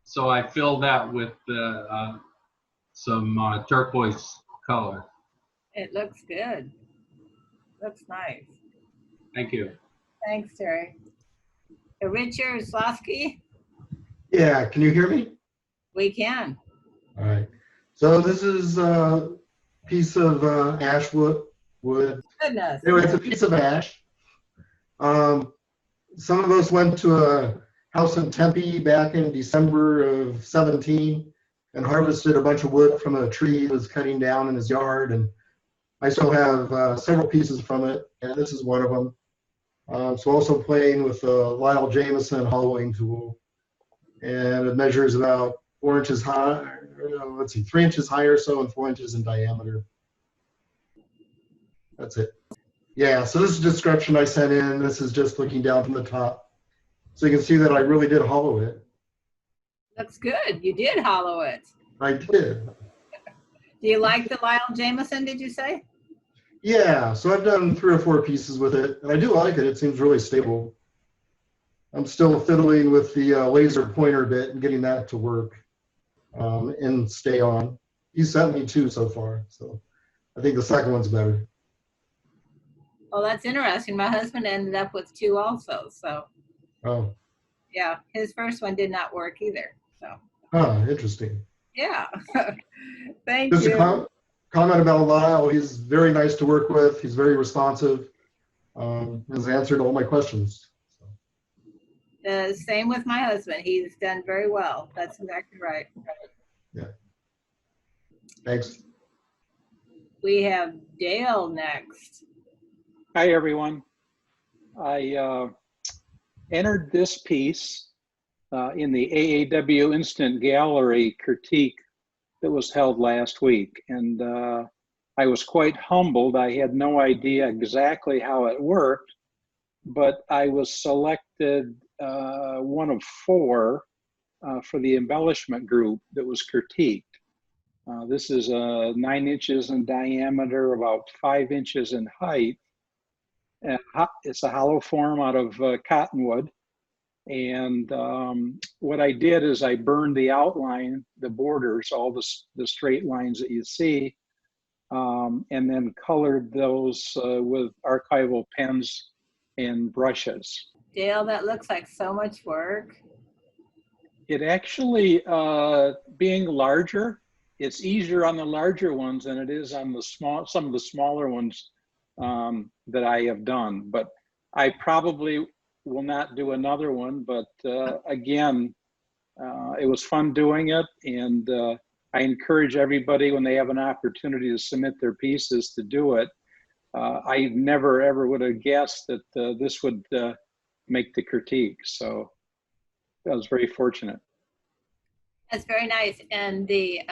so I filled that with some turquoise color. It looks good. Looks nice. Thank you. Thanks, Terry. Richard Slosky? Yeah, can you hear me? We can. All right. So this is a piece of ash wood. Goodness. Anyway, it's a piece of ash. Some of us went to a house in Tempe back in December of 17 and harvested a bunch of wood from a tree he was cutting down in his yard. And I still have several pieces from it, and this is one of them. So also playing with a Lyle Jameson hollowing tool. And it measures about 4 inches high, let's see, 3 inches high or so and 4 inches in diameter. That's it. Yeah, so this is a description I sent in. This is just looking down from the top. So you can see that I really did hollow it. Looks good. You did hollow it. I did. Do you like the Lyle Jameson, did you say? Yeah, so I've done 3 or 4 pieces with it, and I do like it. It seems really stable. I'm still fiddling with the laser pointer bit and getting that to work and stay on. He sent me 2 so far, so I think the second one's better. Well, that's interesting. My husband ended up with 2 also, so. Oh. Yeah, his first one did not work either, so. Huh, interesting. Yeah. Thank Just you. a comment about Lyle. He's very nice to work with. He's very responsive. Has answered all my questions. Same with my husband. He's done very well. That's exactly right. Yeah. Thanks. We have Dale next. Hi, everyone. I entered this piece in the AAW Instant Gallery critique that was held last week, and I was quite humbled. I had no idea exactly how it worked, but I was selected one of 4 for the embellishment group that was critiqued. This is 9 inches in diameter, about 5 inches in height. It's a hollow form out of cottonwood. And what I did is I burned the outline, the borders, all the straight lines that you see, and then colored those with archival pens and brushes. Dale, that looks like so much work. It actually, being larger, it's easier on the larger ones than it is on the some of the smaller ones that I have done. But I probably will not do another one. But again, it was fun doing it, and I encourage everybody when they have an opportunity to submit their pieces to do it. I never ever would have guessed that this would make the critique. So I was very fortunate. That's very nice. And the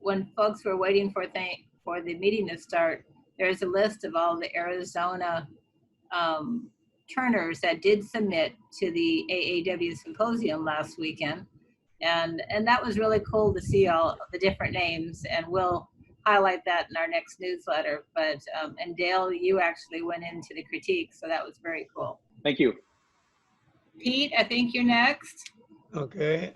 when folks were waiting for the meeting to start, there's a list of all the Arizona Turners that did submit to the AAW symposium last weekend. And that was really cool to see all the different names, and we'll highlight that in our next newsletter. But, and Dale, you actually went into the critique, so that was very cool. Thank you. Pete, I think you're next. Okay.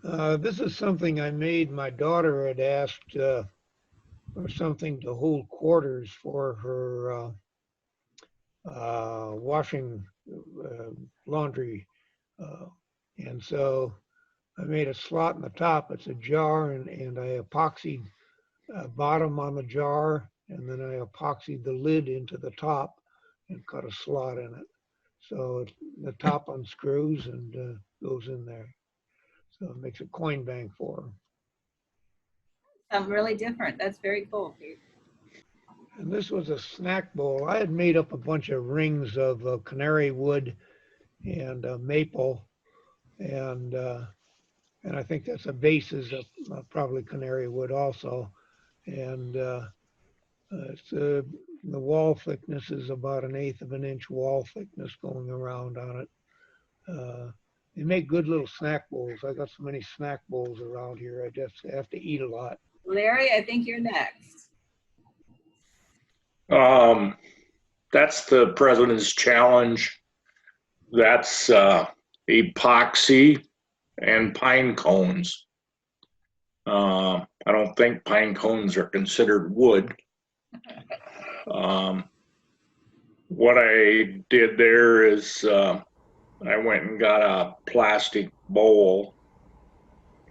This is something I made. My daughter had asked for something to hold quarters for her washing laundry. And so I made a slot in the top. It's a jar, and I epoxied bottom on the jar, and then I epoxied the lid into the top and cut a slot in it. So the top unscrews and goes in there. So it makes a coin bank for her. Something really different. That's very cool, Pete. And this was a snack bowl. I had made up a bunch of rings of canary wood and maple, and I think that's a basis of probably canary wood also. And it's the wall thickness is about 1/8 of an inch wall thickness going around on it. They make good little snack bowls. I got so many snack bowls around here. I just have to eat a lot. Larry, I think you're next. That's the President's Challenge. That's epoxy and pine cones. I don't think pine cones are considered wood. What I did there is I went and got a plastic bowl,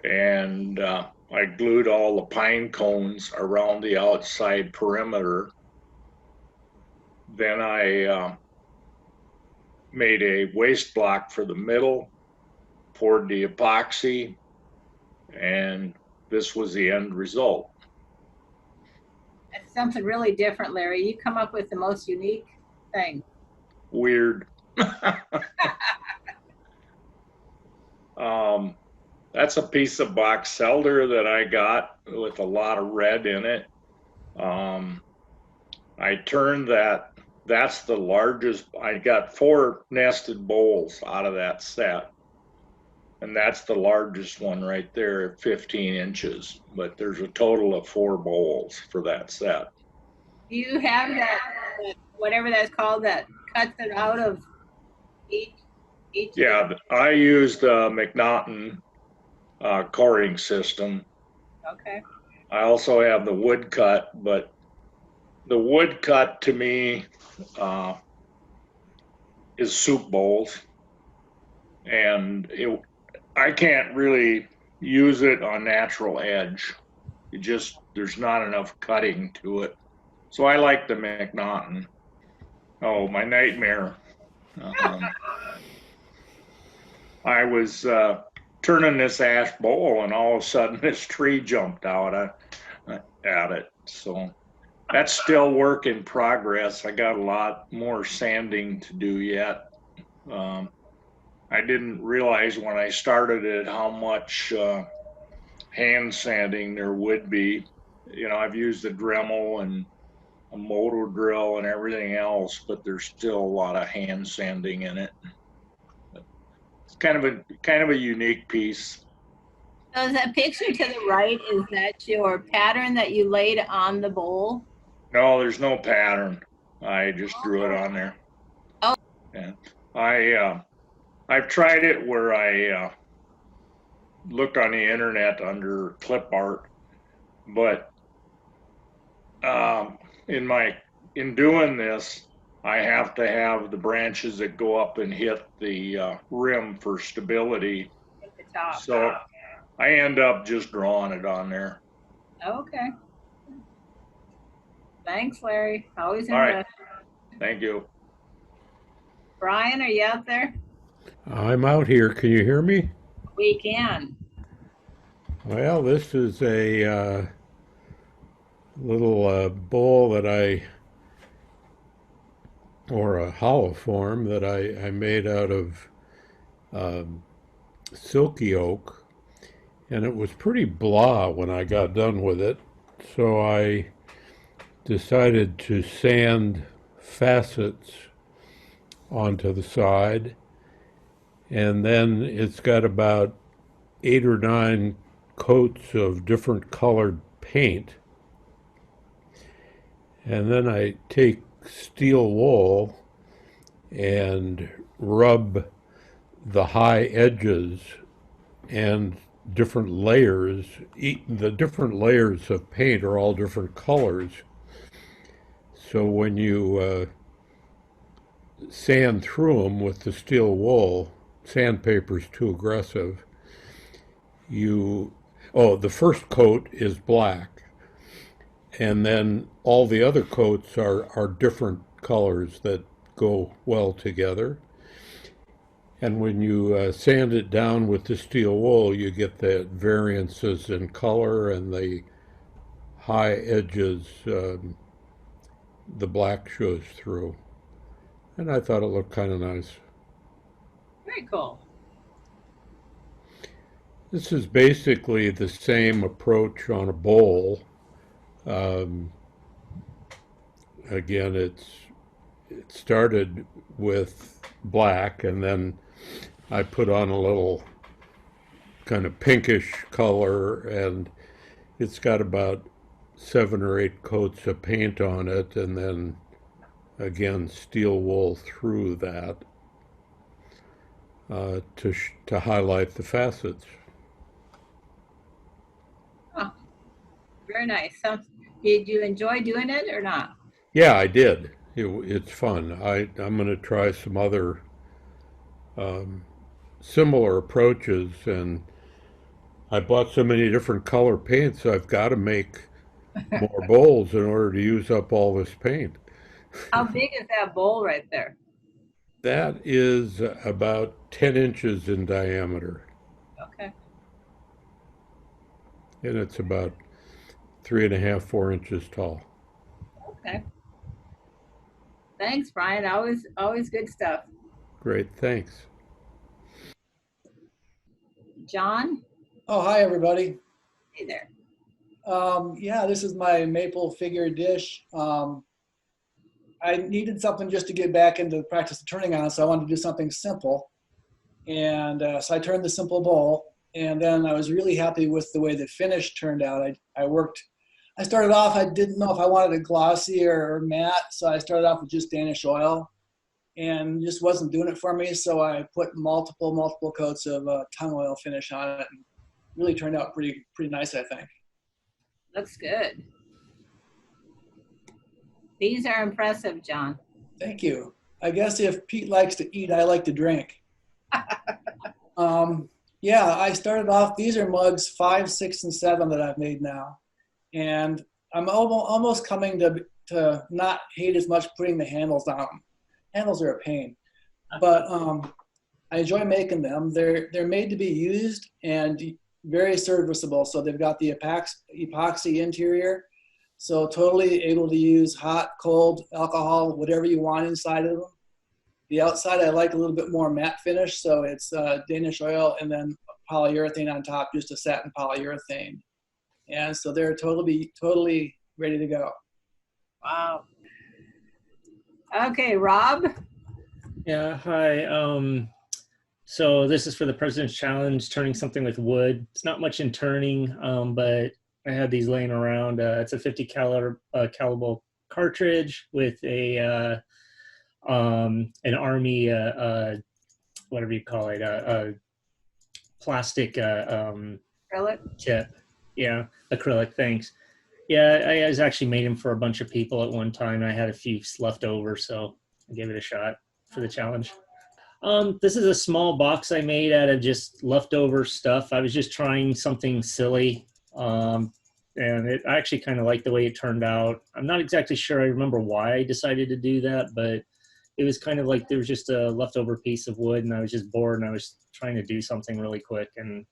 and I glued all the pine cones around the outside perimeter. Then I made a waste block for the middle, poured the epoxy, and this was the end result. It's something really different, Larry. You come up with the most unique thing. Weird. That's a piece of box elder that I got with a lot of red in it. I turned that's the largest. I got 4 nested bowls out of that set. And that's the largest one right there at 15 inches. But there's a total of 4 bowls for that set. Do you have that whatever that's called, that cuts it out of each? Yeah, I used the McNaughton coring system. Okay. I also have the wood cut, but the wood cut to me is soup bowls, and I can't really use it on natural edge. There's not enough cutting to it. So I like the McNaughton. Oh, my nightmare. I was turning this ash bowl, and all of a sudden this tree jumped out at it. So that's still work in progress. I got a lot more sanding to do yet. I didn't realize when I started it how much hand sanding there would be. You know, I've used a Dremel and a motor drill and everything else, but there's still a lot of hand sanding in it. It's kind of a unique piece. So is that picture to the right, is that your pattern that you laid on the bowl? No, there's no pattern. I just drew it on there. Oh. Yeah. I've tried it where I looked on the internet under clip art, but in doing this, I have to have the branches that go up and hit the rim for stability. At the top. So I end up just drawing it on there. Okay. Thanks, Larry. Always All right. interesting. Thank you. Brian, are you out there? I'm out here. Can you hear me? We can. Well, this is a little bowl that or a hollow form that I made out of silky oak, and it was pretty blah when I got done with it. So I decided to sand facets onto the side. And then it's got about 8 or 9 coats of different colored paint. And then I take steel wool and rub the high edges and different layers. The different layers of paint are all different colors. So when you sand through them with the steel wool, sandpaper's too aggressive. The first coat is black, and then all the other coats are different colors that go well together. And when you sand it down with the steel wool, you get the variances in color and the high edges, the black shows through. And I thought it looked kind of nice. Very cool. This is basically the same approach on a bowl. Again, it started with black, and then I put on a little kind of pinkish color, and it's got about 7 or 8 coats of paint on it, and then again steel wool through that to highlight the facets. Oh, very nice. Did you enjoy doing it or not? Yeah, I did. It's fun. I'm going to try some other similar approaches, and I bought so many different color paints, I've got to make more bowls in order to use up all this paint. How big is that bowl right there? That is about 10 inches in diameter, Okay. and it's about 3.5, 4 inches tall. Okay. Thanks, Brian. Always good stuff. Great, thanks. John? Oh, hi, everybody. Hey there. Yeah, this is my maple figure dish. I needed something just to get back into the practice of turning on, so I wanted to do something simple. And so I turned the simple bowl, and then I was really happy with the way the finish turned out. I started off, I didn't know if I wanted it glossy or matte, so I started off with just Danish oil, and just wasn't doing it for me, so I put multiple coats of tung oil finish on it, and really turned out pretty nice, I think. Looks good. These are impressive, John. Thank you. I guess if Pete likes to eat, I like to drink. Yeah, I started off, these are mugs 5, 6, and 7 that I've made now. And I'm almost coming to not hate as much putting the handles on. Handles are a pain. But I enjoy making them. They're made to be used and very serviceable. So they've got the epoxy interior. So totally able to use hot, cold, alcohol, whatever you want inside of them. The outside I like a little bit more matte finish, so it's Danish oil and then polyurethane on top, just a satin polyurethane. And so they're totally ready to go. Wow. Okay, Rob? Yeah, hi. So this is for the President's Challenge, turning something with wood. It's not much in turning, but I had these laying around. It's a 50 caliber cartridge with a an Army whatever you call it, plastic acrylic tip. Yeah, acrylic. Thanks. Yeah, I was actually made them for a bunch of people at one time. I had a few left over, so I gave it a shot for the challenge. This is a small box I made out of just leftover stuff. I was just trying something silly. And I actually kind of like the way it turned out. I'm not exactly sure I remember why I decided to do that, but it was kind of like there was just a leftover piece of wood and I was just bored and I was trying to do something really quick, and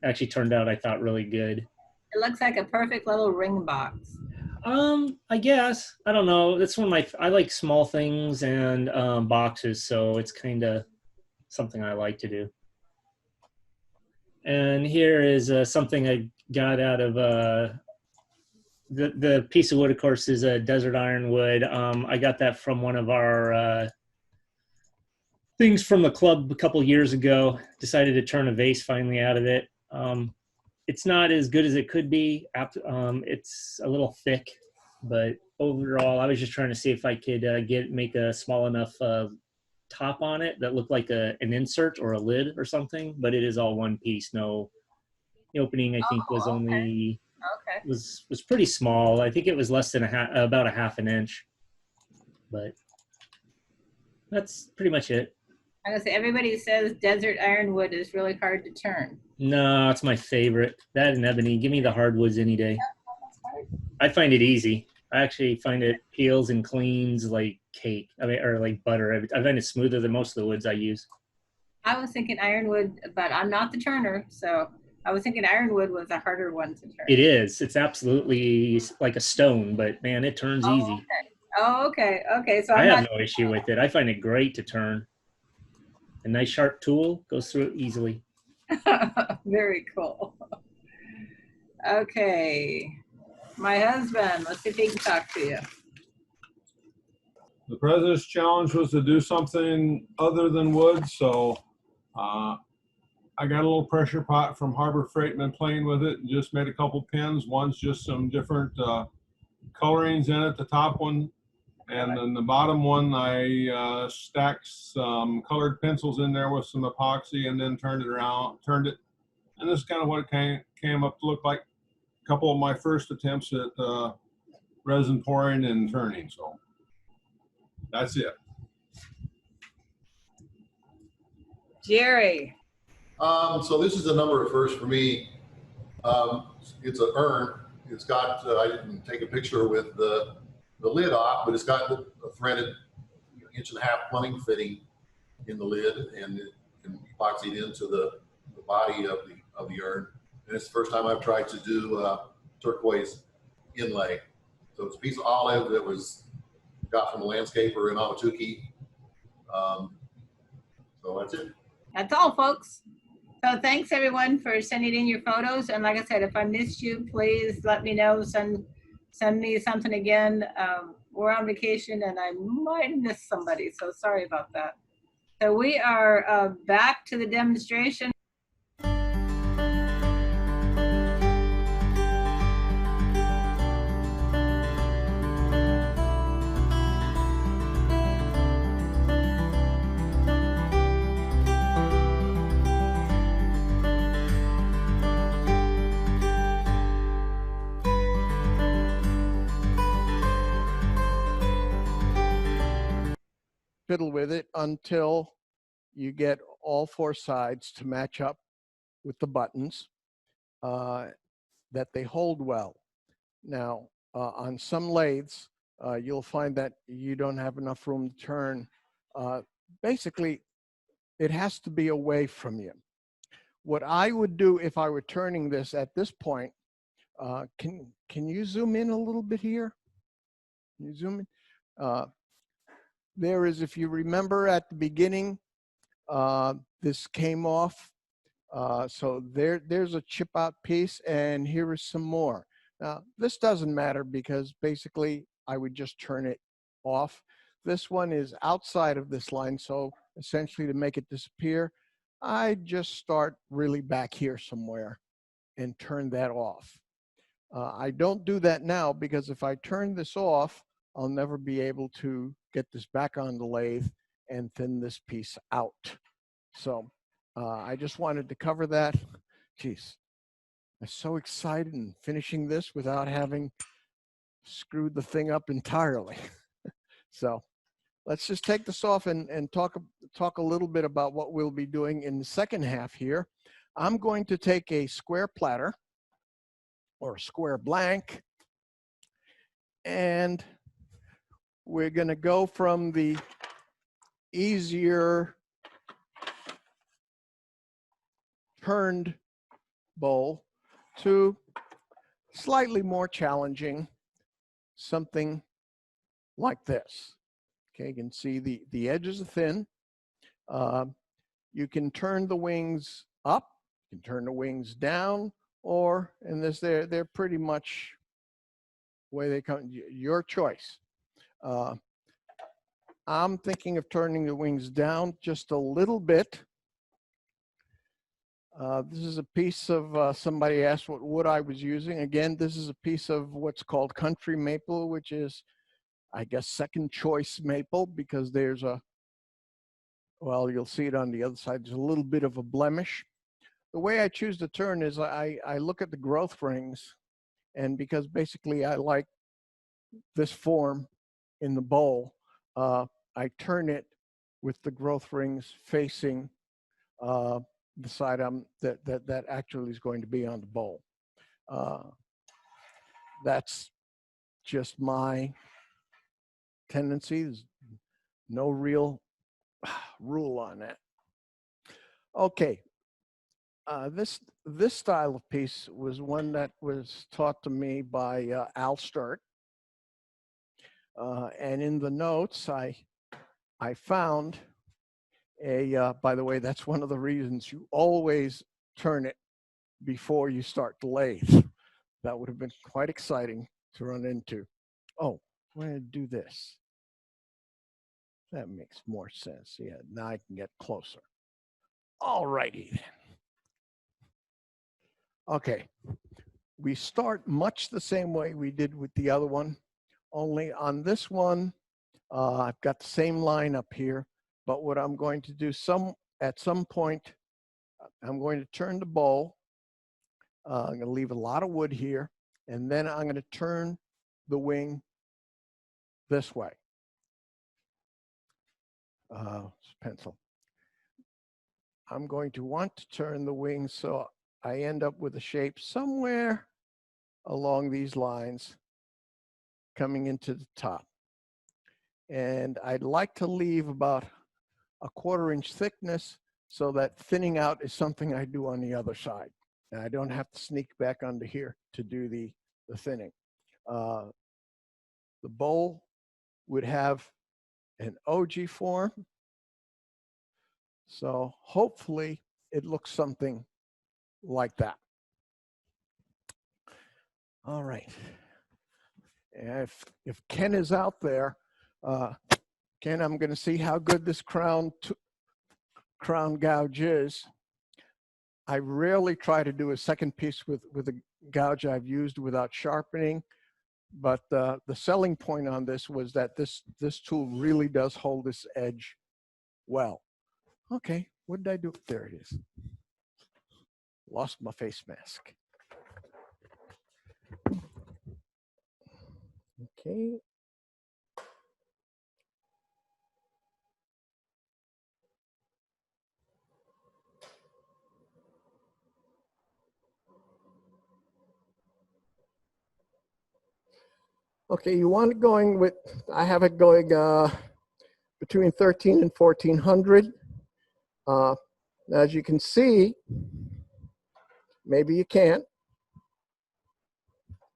actually turned out, I thought, really good. It looks like a perfect little ring box. I guess. I don't know. That's one of I like small things and boxes, so it's kind of something I like to do. And here is something I got out of the piece of wood, of course, is a desert ironwood. I got that from one of our things from the club a couple years ago. Decided to turn a vase finally out of it. It's not as good as it could be. It's a little thick, but overall, I was just trying to see if I could make a small enough top on it that looked like an insert or a lid or something. But it is all one piece. No, the opening I think was only was pretty small. I think it was less than about a half an inch. But that's pretty much it. I was gonna say, everybody says desert ironwood is really hard to turn. No, it's my favorite. That and ebony. Give me the hardwoods any day. I find it easy. I actually find it peels and cleans like cake. I mean, or like butter. I find it smoother than most of the woods I use. I was thinking ironwood, but I'm not the turner, so I was thinking ironwood was a harder one to turn. It is. It's absolutely like a stone, but man, it turns easy. Okay. Oh, okay. Okay. So I have no issue with it. I find it great to turn. A nice sharp tool goes through it easily. Very cool. Okay. My husband, let's see if he can talk to you. The President's Challenge was to do something other than wood, so I got a little pressure pot from Harbor Freight and been playing with it and just made a couple pins. One's just some different colorings in it, the top one. And then the bottom one, I stacked some colored pencils in there with some epoxy and then turned it. And this is kind of what it came up to look like. A couple of my first attempts at resin pouring and turning. So that's it. Jerry. So this is a number of firsts for me. It's an urn. It's got, I didn't take a picture with the lid off, but it's got a threaded 1.5-inch plumbing fitting in the lid, and it can epoxy into the body of the urn. And it's the first time I've tried to do turquoise inlay. So it's a piece of olive that was got from a landscaper in Ahwatukee. So that's it. That's all, folks. So thanks everyone for sending in your photos. And like I said, if I missed you, please let me know. Send me something again. We're on vacation and I might miss somebody, so sorry about that. So we are back to the demonstration. Fiddle with it until you get all four sides to match up with the buttons, that they hold well. Now, on some lathes, you'll find that you don't have enough room to turn. Basically, it has to be away from you. What I would do if I were turning this at this point, can you zoom in a little bit here? Can you zoom in? There is, if you remember at the beginning, this came off. So there's a chip out piece, and here is some more. Now, this doesn't matter because basically I would just turn it off. This one is outside of this line, so essentially to make it disappear, I just start really back here somewhere and turn that off. I don't do that now because if I turn this off, I'll never be able to get this back on the lathe and thin this piece out. So I just wanted to cover that. Geez, I'm so excited in finishing this without having screwed the thing up entirely. So let's just take this off and talk a little bit about what we'll be doing in the second half here. I'm going to take a square platter or a square blank, and we're going to go from the easier turned bowl to slightly more challenging, something like this. Okay, you can see the edges are thin. You can turn the wings up, you can turn the wings down, or in this, they're pretty much the way they come, your choice. I'm thinking of turning the wings down just a little bit. This is a piece of, somebody asked what wood I was using. Again, this is a piece of what's called country maple, which is, I guess, second choice maple, because there's a, well, you'll see it on the other side, there's a little bit of a blemish. The way I choose to turn is I look at the growth rings, and because basically I like this form in the bowl, I turn it with the growth rings facing the side that actually is going to be on the bowl. That's just my tendency. There's no real rule on that. Okay, this style of piece was one that was taught to me by Al Sturt, and in the notes I found a. By the way, that's one of the reasons you always turn it before you start the lathe. That would have been quite exciting to run into. Oh, I'm going to do this. That makes more sense. Yeah, now I can get closer. All righty then. Okay, we start much the same way we did with the other one, only on this one, I've got the same line up here, but what I'm going to do at some point, I'm going to turn the bowl. I'm going to leave a lot of wood here, and then I'm going to turn the wing this way. Pencil. I'm going to want to turn the wing so I end up with a shape somewhere along these lines coming into the top. And I'd like to leave about a 1/4 inch thickness so that thinning out is something I do on the other side. And I don't have to sneak back under here to do the thinning. The bowl would have an OG form. So hopefully it looks something like that. All right. If Ken is out there, Ken, I'm going to see how good this crown gouge is. I rarely try to do a second piece with a gouge I've used without sharpening, but the selling point on this was that this tool really does hold this edge well. Okay, what did I do? There it is. Lost my face mask. Okay. Okay, you want it going with, I have it going between 13 and 1400. As you can see, maybe you can't.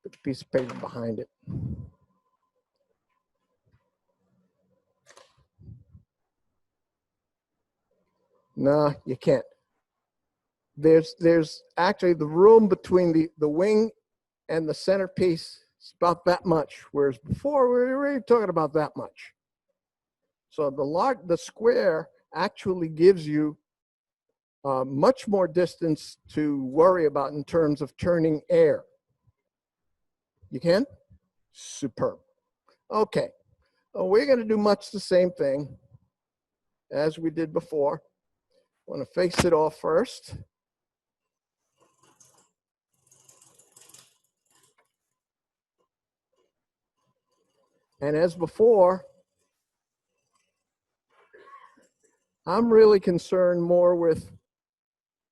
Put the piece of paper behind it. No, you can't. There's actually the room between the wing and the centerpiece is about that much, whereas before we were already talking about that much. So the square actually gives you much more distance to worry about in terms of turning air. You can? Superb. Okay, we're going to do much the same thing as we did before. I want to face it off first. And as before, I'm really concerned more with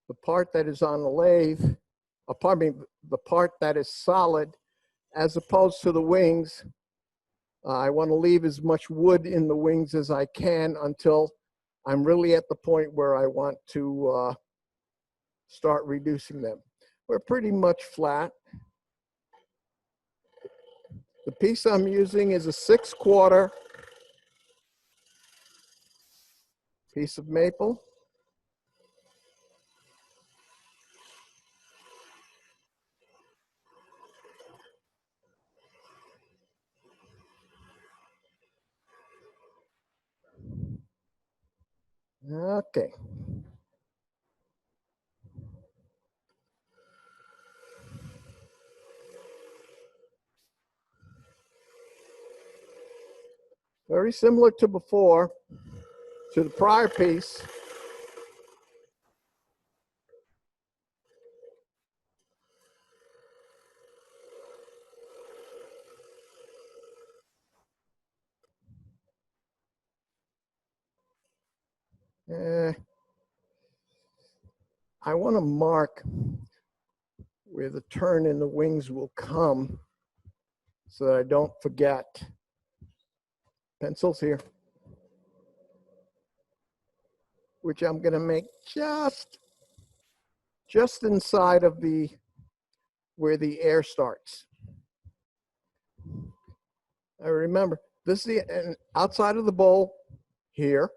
the part that is on the lathe, pardon me, the part that is solid, as opposed to the wings. I want to leave as much wood in the wings as I can until I'm really at the point where I want to start reducing them. We're pretty much flat. The piece I'm using is a 6/4 piece of maple. Okay. Very similar to before, to the prior piece. I want to mark where the turn in the wings will come so that I don't forget. Pencils here, which I'm going to make just inside of where the air starts. I remember this is and outside of the bowl here,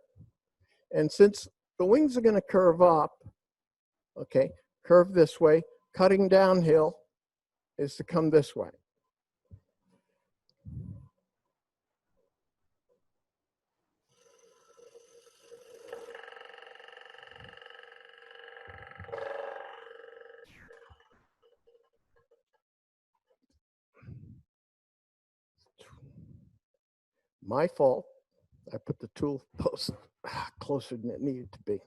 and since the wings are going to curve up, okay, curve this way, cutting downhill is to come this way. My fault. I put the tool post closer than it needed to be.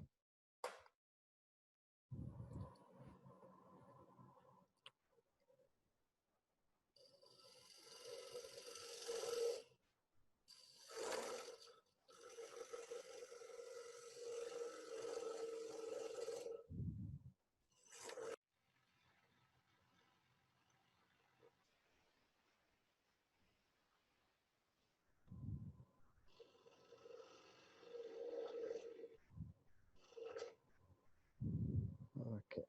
Okay.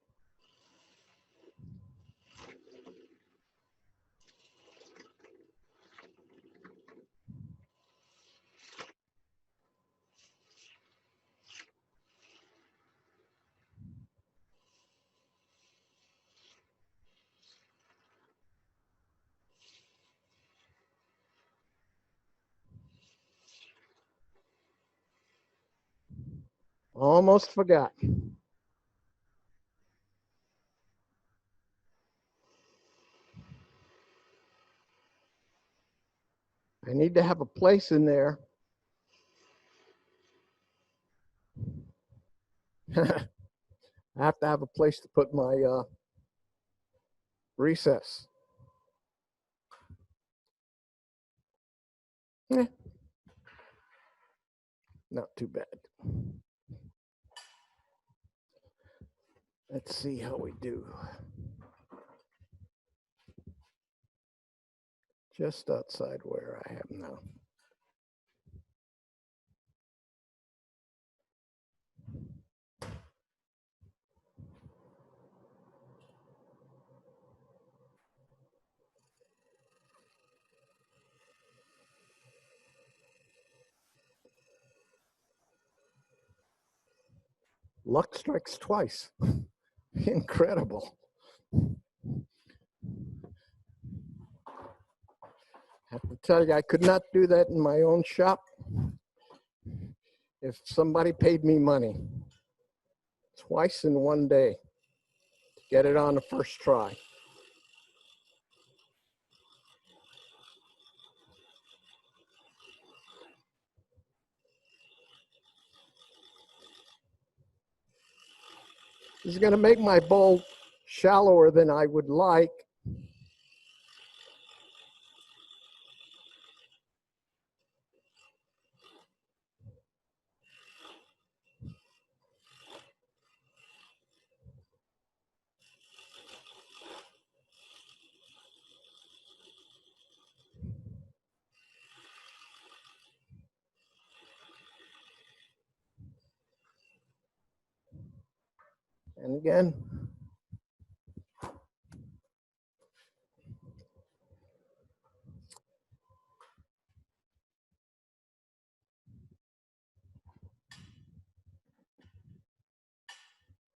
Almost forgot. I need to have a place in there. I have to have a place to put my recess. Eh, not too bad. Let's see how we do. Just outside where I am now. Luck strikes twice. Incredible. I have to tell you, I could not do that in my own shop if somebody paid me money. Twice in one day to get it on the first try. This is going to make my bowl shallower than I would like. And again,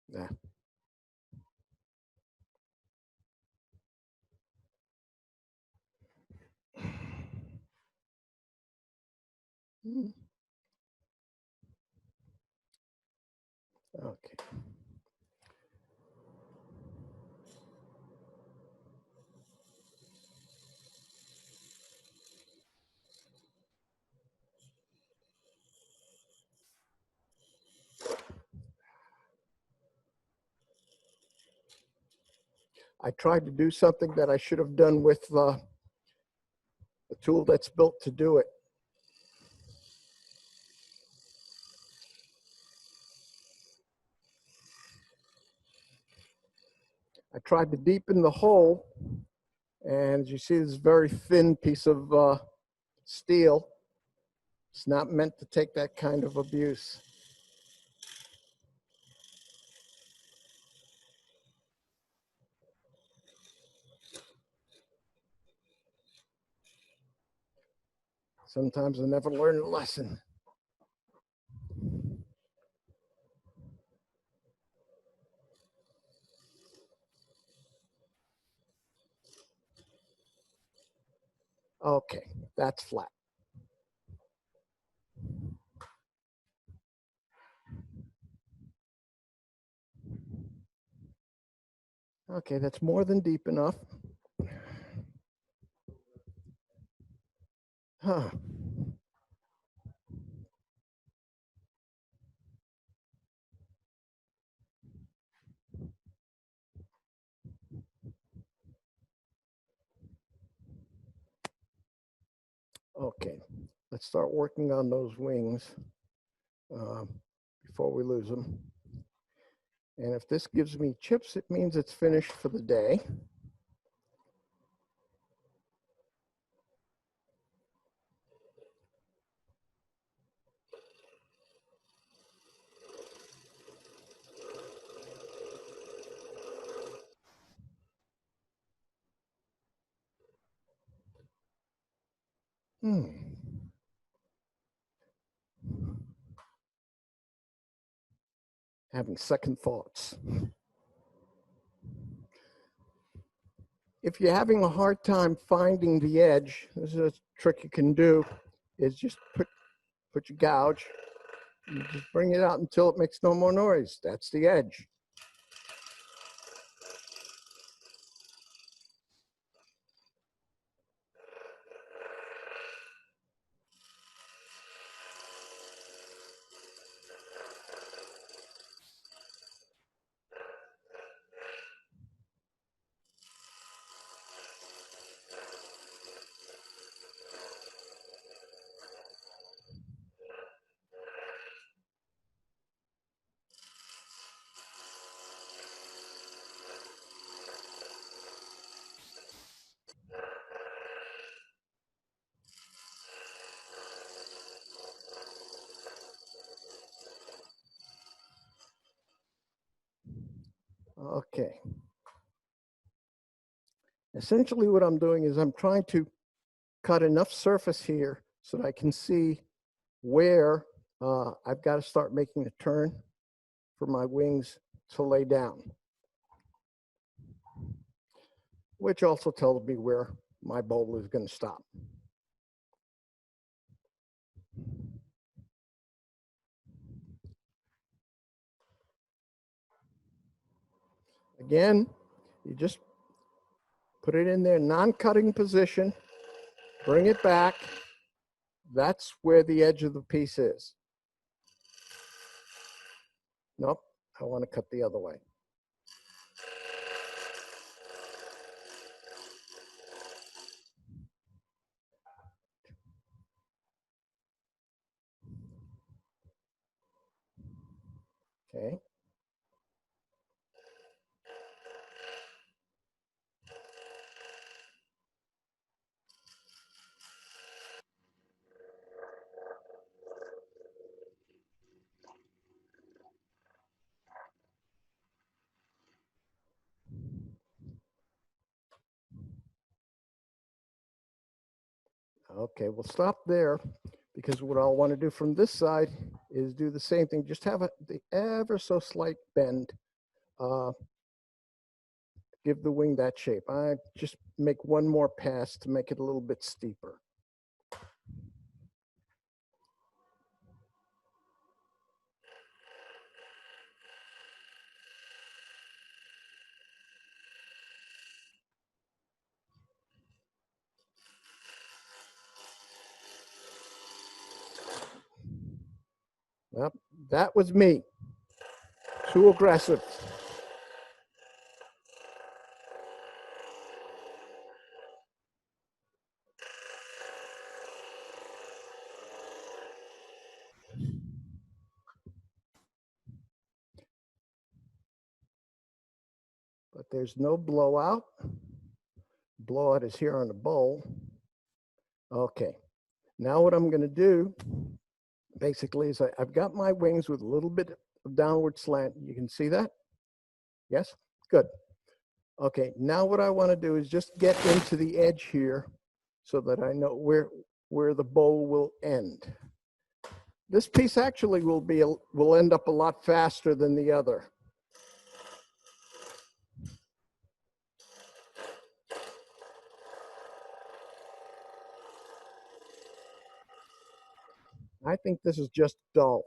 yeah. Okay. I tried to do something that I should have done with the tool that's built to do it. I tried to deepen the hole, and as you see, this very thin piece of steel. It's not meant to take that kind of abuse. Sometimes I never learn a lesson. Okay, that's flat. Okay, that's more than deep enough. Huh. Okay, let's start working on those wings before we lose them. And if this gives me chips, it means it's finished for the day. Having second thoughts. If you're having a hard time finding the edge, this is a trick you can do, is just put your gouge, you just bring it out until it makes no more noise. That's the edge. Okay. Essentially what I'm doing is I'm trying to cut enough surface here so that I can see where I've got to start making a turn for my wings to lay down, which also tells me where my bowl is going to stop. Again, you just put it in there, non-cutting position, bring it back. That's where the edge of the piece is. Nope, I want to cut the other way. Okay. Okay, we'll stop there because what I'll want to do from this side is do the same thing. Just have the ever so slight bend. Give the wing that shape. I just make one more pass to make it a little bit steeper. Well, that was me. Too aggressive. But there's no blowout. Blowout is here on the bowl. Okay. Now what I'm going to do basically is I've got my wings with a little bit of downward slant. You can see that? Yes? Good. Okay, now what I want to do is just get into the edge here so that I know where the bow will end. This piece actually will end up a lot faster than the other. I think this is just dull.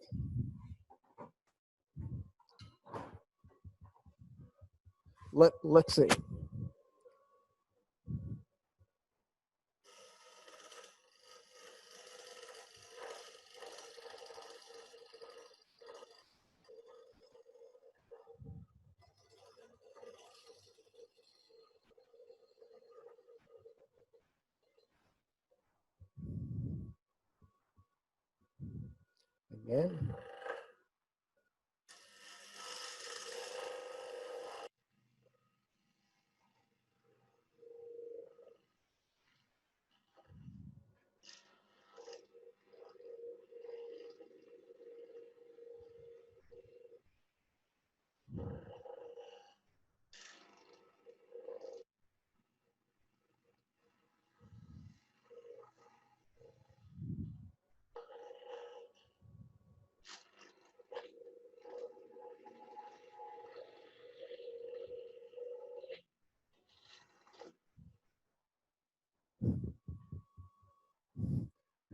Let's see. Again.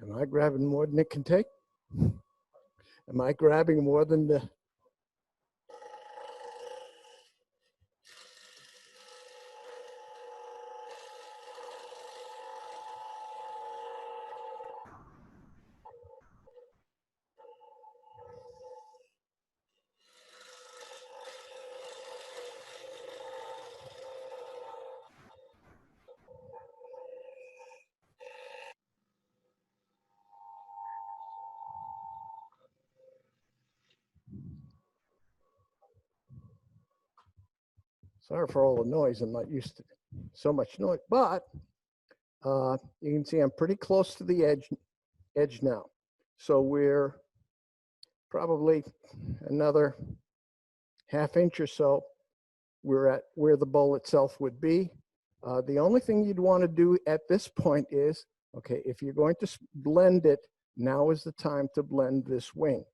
Am I grabbing more than it can take? Am I grabbing more than the... Sorry for all the noise. I'm not used to so much noise, but you can see I'm pretty close to the edge now. So we're probably another ½ inch or so. We're at where the bowl itself would be. The only thing you'd want to do at this point is, okay, if you're going to blend it, now is the time to blend this wing.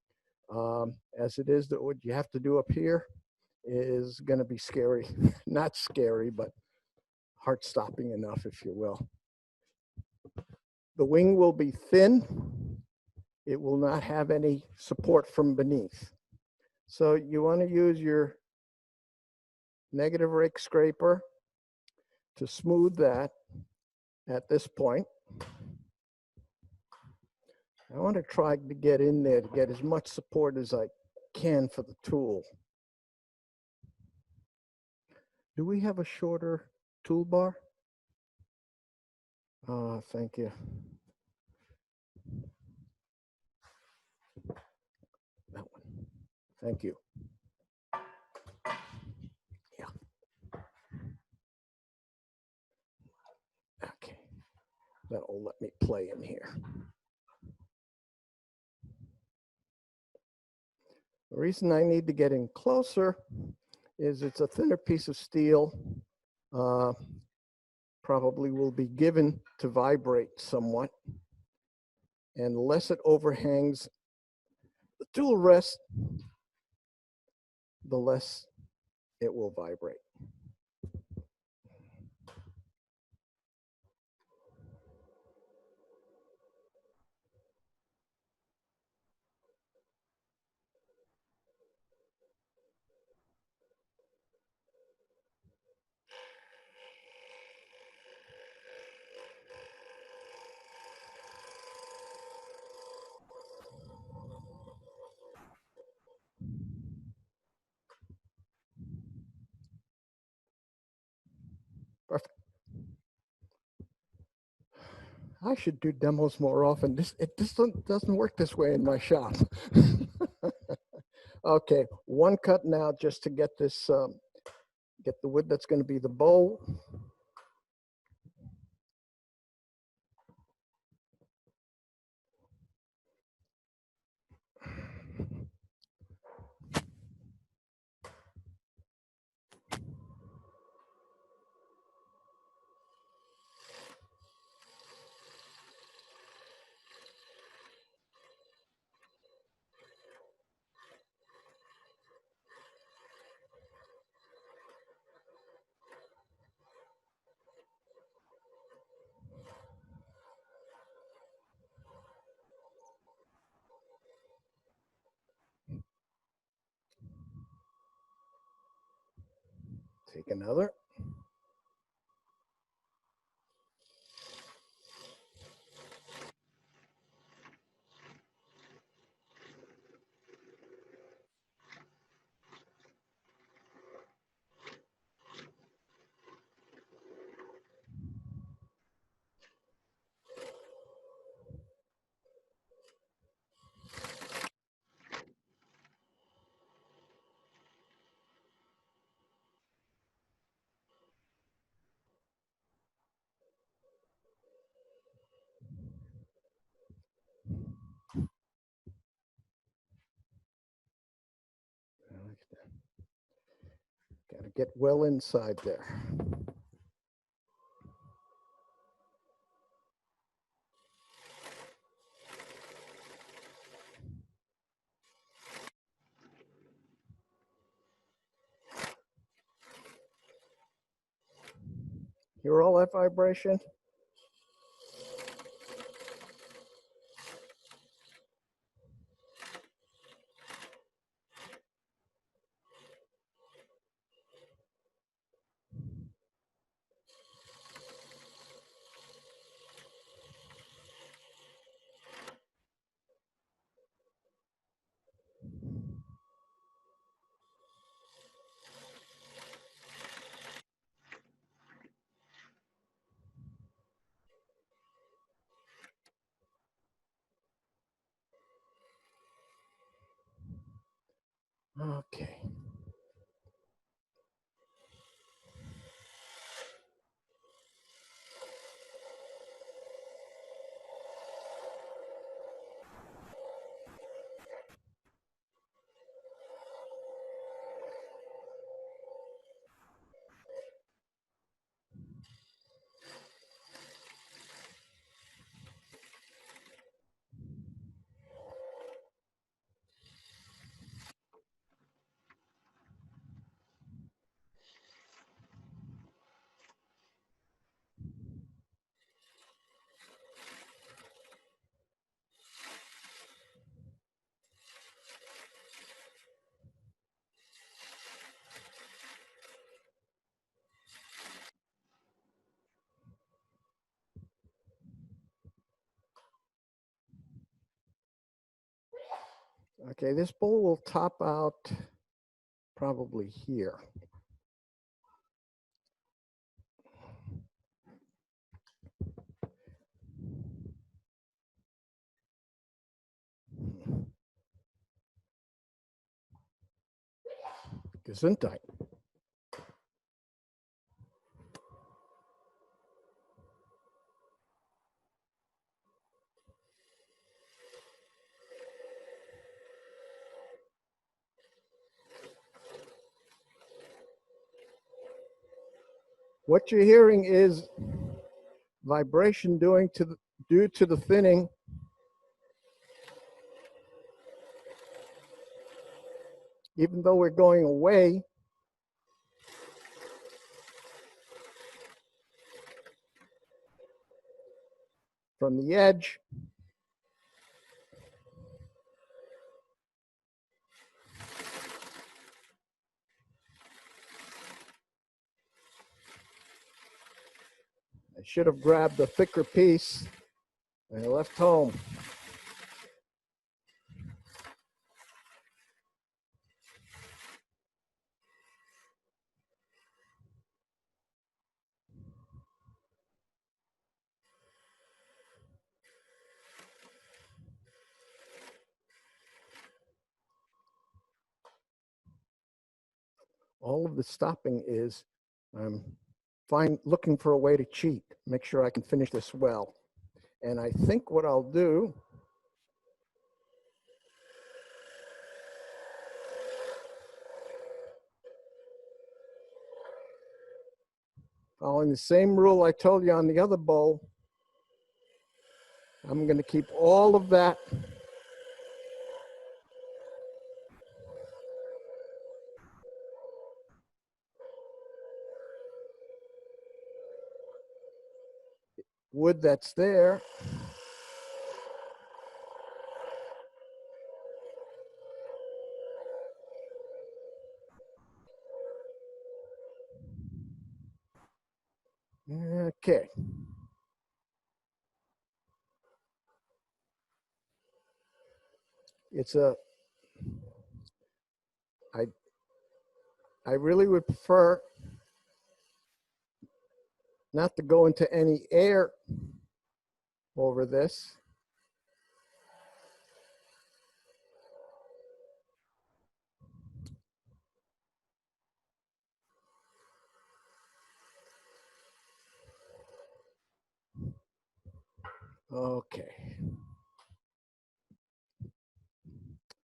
As it is, that what you have to do up here is going to be scary. Not scary, but heart-stopping enough, if you will. The wing will be thin. It will not have any support from beneath. So you want to use your negative rake scraper to smooth that at this point. I want to try to get in there to get as much support as I can for the tool. Do we have a shorter toolbar? Oh, thank you. That one. Thank you. Yeah. Okay. That'll let me play in here. The reason I need to get in closer is it's a thinner piece of steel. Probably will be given to vibrate somewhat. And the less it overhangs the tool rest, the less it will vibrate. I should do demos more often. It just doesn't work this way in my shop. Okay, one cut now just to get this, get the wood that's going to be the bowl. Take another. Got to get well inside there. Hear all that vibration? Okay. Okay, this bowl will top out probably here. Gesundheit. What you're hearing is vibration due to the thinning. Even though we're going away from the edge, I should have grabbed a thicker piece and I left home. All of the stopping is I'm looking for a way to cheat, make sure I can finish this well. And I think what I'll do following the same rule I told you on the other bowl, I'm going to keep all of that wood that's there. Okay. It's I really would prefer not to go into any air over this. Okay.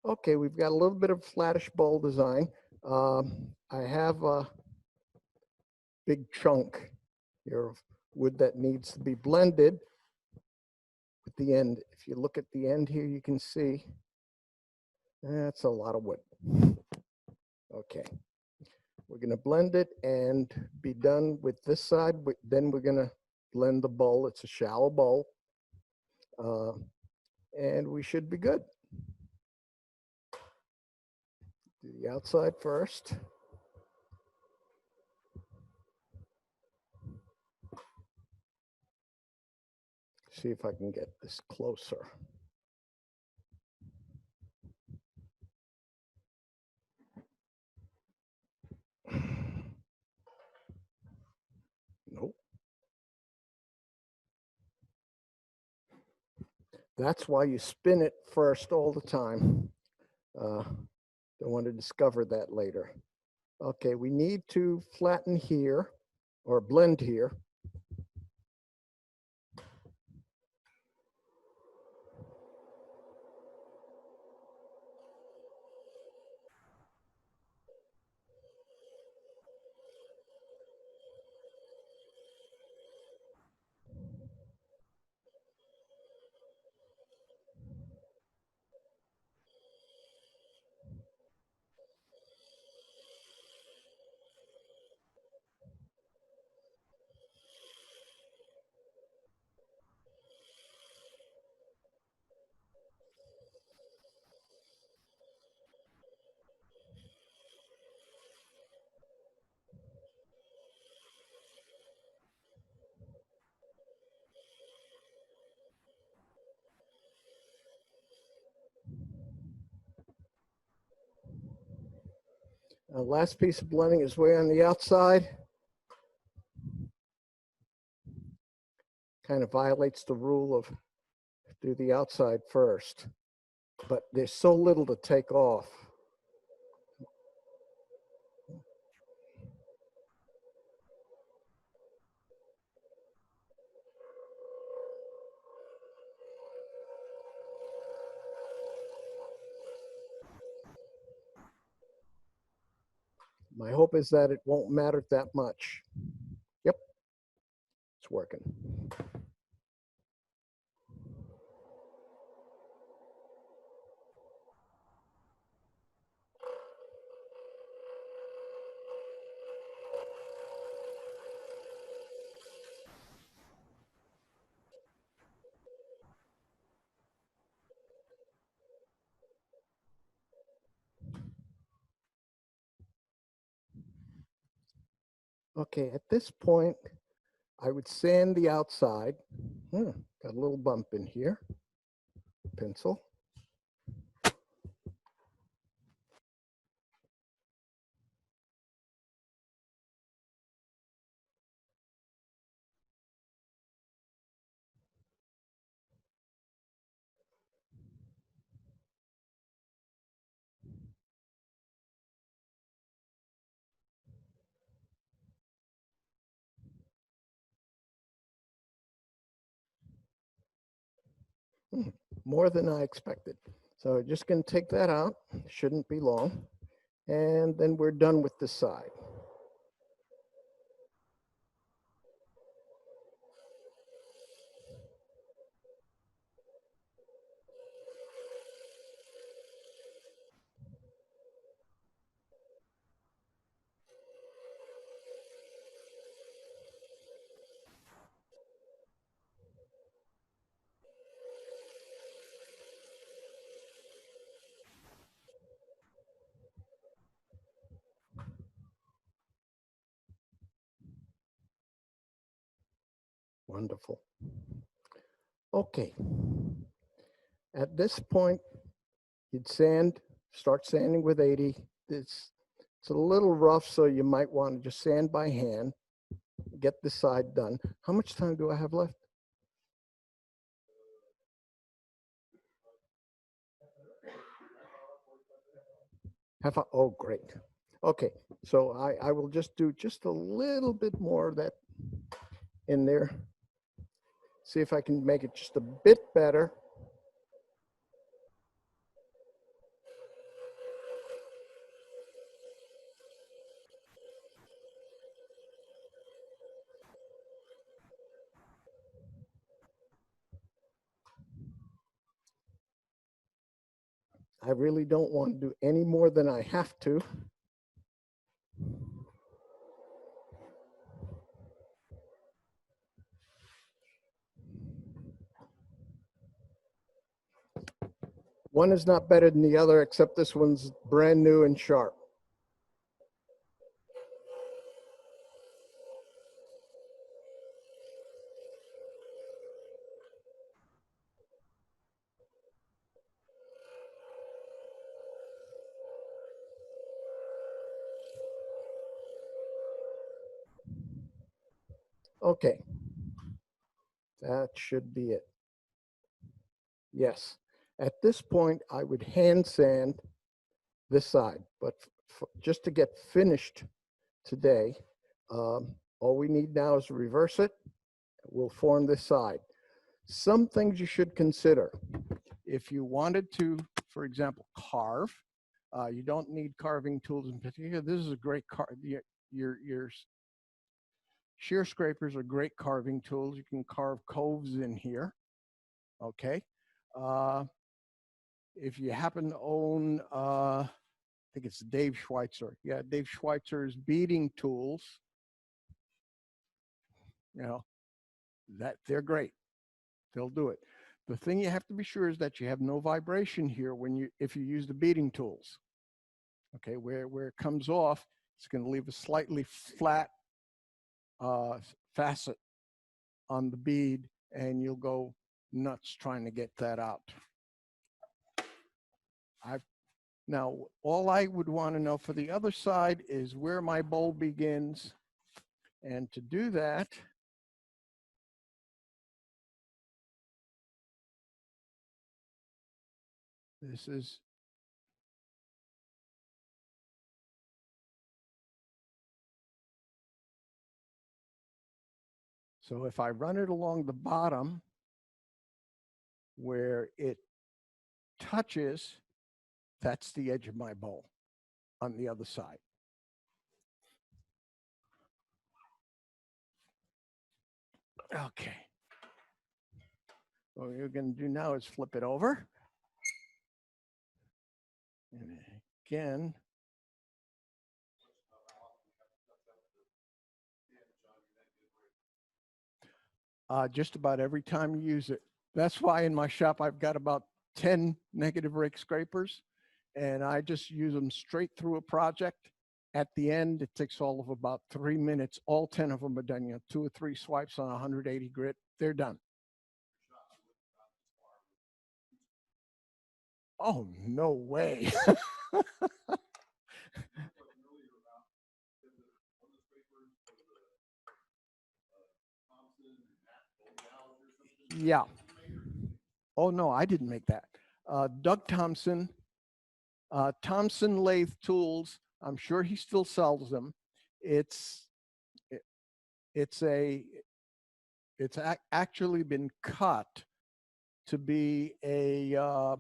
Okay, we've got a little bit of flattish bowl design. I have a big chunk here of wood that needs to be blended at the end. If you look at the end here, you can see that's a lot of wood. Okay, we're going to blend it and be done with this side. Then we're going to blend the bowl. It's a shallow bowl, and we should be good. Do the outside first. See if I can get this closer. Nope. That's why you spin it first all the time. Don't want to discover that later. Okay, we need to flatten here or blend here. Last piece of blending is way on the outside. Kind of violates the rule of do the outside first, but there's so little to take off. My hope is that it won't matter that much. Yep, it's working. Okay, at this point, I would sand the outside. Got a little bump in here. Pencil. More than I expected. So just going to take that out. Shouldn't be long. And then we're done with this side. Wonderful. Okay. At this point, you'd start sanding with 80. It's a little rough, so you might want to just sand by hand, get this side done. How much time do I have left? Oh, great. Okay, so I will just do just a little bit more of that in there. See if I can make it just a bit better. I really don't want to do any more than I have to. One is not better than the other, except this one's brand new and sharp. Okay, that should be it. Yes, at this point, I would hand sand this side, but just to get finished today, all we need now is to reverse it. We'll form this side. Some things you should consider. If you wanted to, for example, carve, you don't need carving tools in particular. This is a great your shear scrapers are great carving tools. You can carve coves in here. Okay. If you happen to own, I think it's Dave Schweitzer. Yeah, Dave Schweitzer's beading tools. You know, that they're great. They'll do it. The thing you have to be sure is that you have no vibration here if you use the beading tools. Okay, where it comes off, it's going to leave a slightly flat facet on the bead, and you'll go nuts trying to get that out. Now, all I would want to know for the other side is where my bowl begins. And to do that, this is so if I run it along the bottom where it touches, that's the edge of my bowl on the other side. Okay. What you're going to do now is flip it over. And again, just about every time you use it. That's why in my shop I've got about 10 negative rake scrapers, and I just use them straight through a project. At the end, it takes all of about 3 minutes. All 10 of them are done. You know, 2 or 3 swipes on 180 grit, they're done. Oh, no way. Yeah. Oh, no, I didn't make that. Doug Thompson, Thompson Lathe Tools. I'm sure he still sells them. It's actually been cut to be a,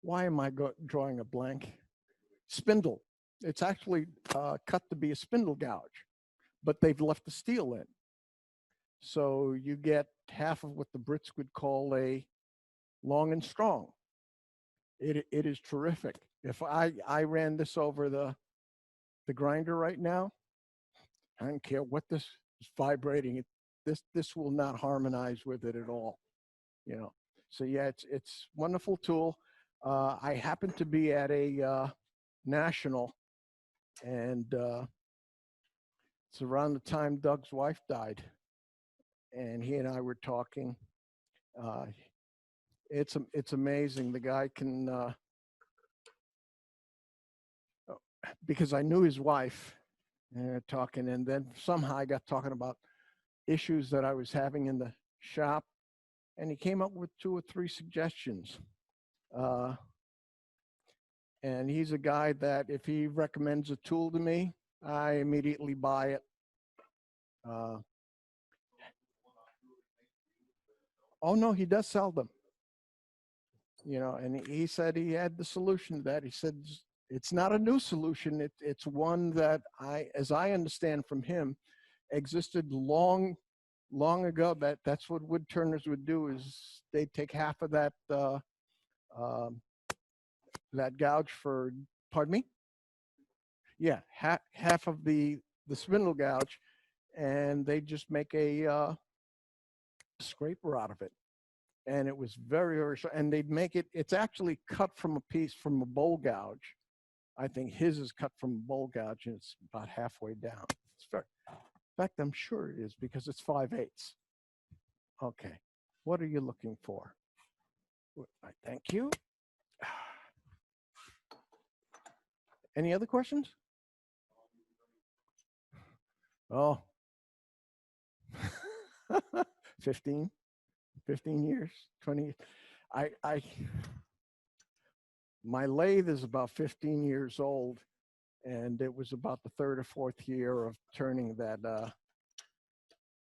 why am I drawing a blank? Spindle. It's actually cut to be a spindle gouge, but they've left the steel in. So you get half of what the Brits would call a long and strong. It is terrific. If I ran this over the grinder right now, I don't care what this is vibrating. This will not harmonize with it at all. You know. So yeah, it's wonderful tool. I happened to be at a national, and it's around the time Doug's wife died, and he and I were talking. It's amazing. The guy can, because I knew his wife, talking, and then somehow I got talking about issues that I was having in the shop, and he came up with 2 or 3 suggestions. And he's a guy that if he recommends a tool to me, I immediately buy it. Oh no, he does sell them. You know, and he said he had the solution to that. He said it's not a new solution. It's one that as I understand from him, existed long ago. That's what woodturners would do, is they'd take half of that that gouge for, pardon me? Yeah, half of the spindle gouge, and they just make a scraper out of it. And it was very, very short. And they'd make it, it's actually cut from a piece from a bowl gouge. I think his is cut from a bowl gouge, and it's about halfway down. It's very, in fact, I'm sure it is, because it's 5/8. Okay, what are you looking for? Thank you. Any other questions? Oh, 15 years, 20. My lathe is about 15 years old, and it was about the 3rd or 4th year of turning that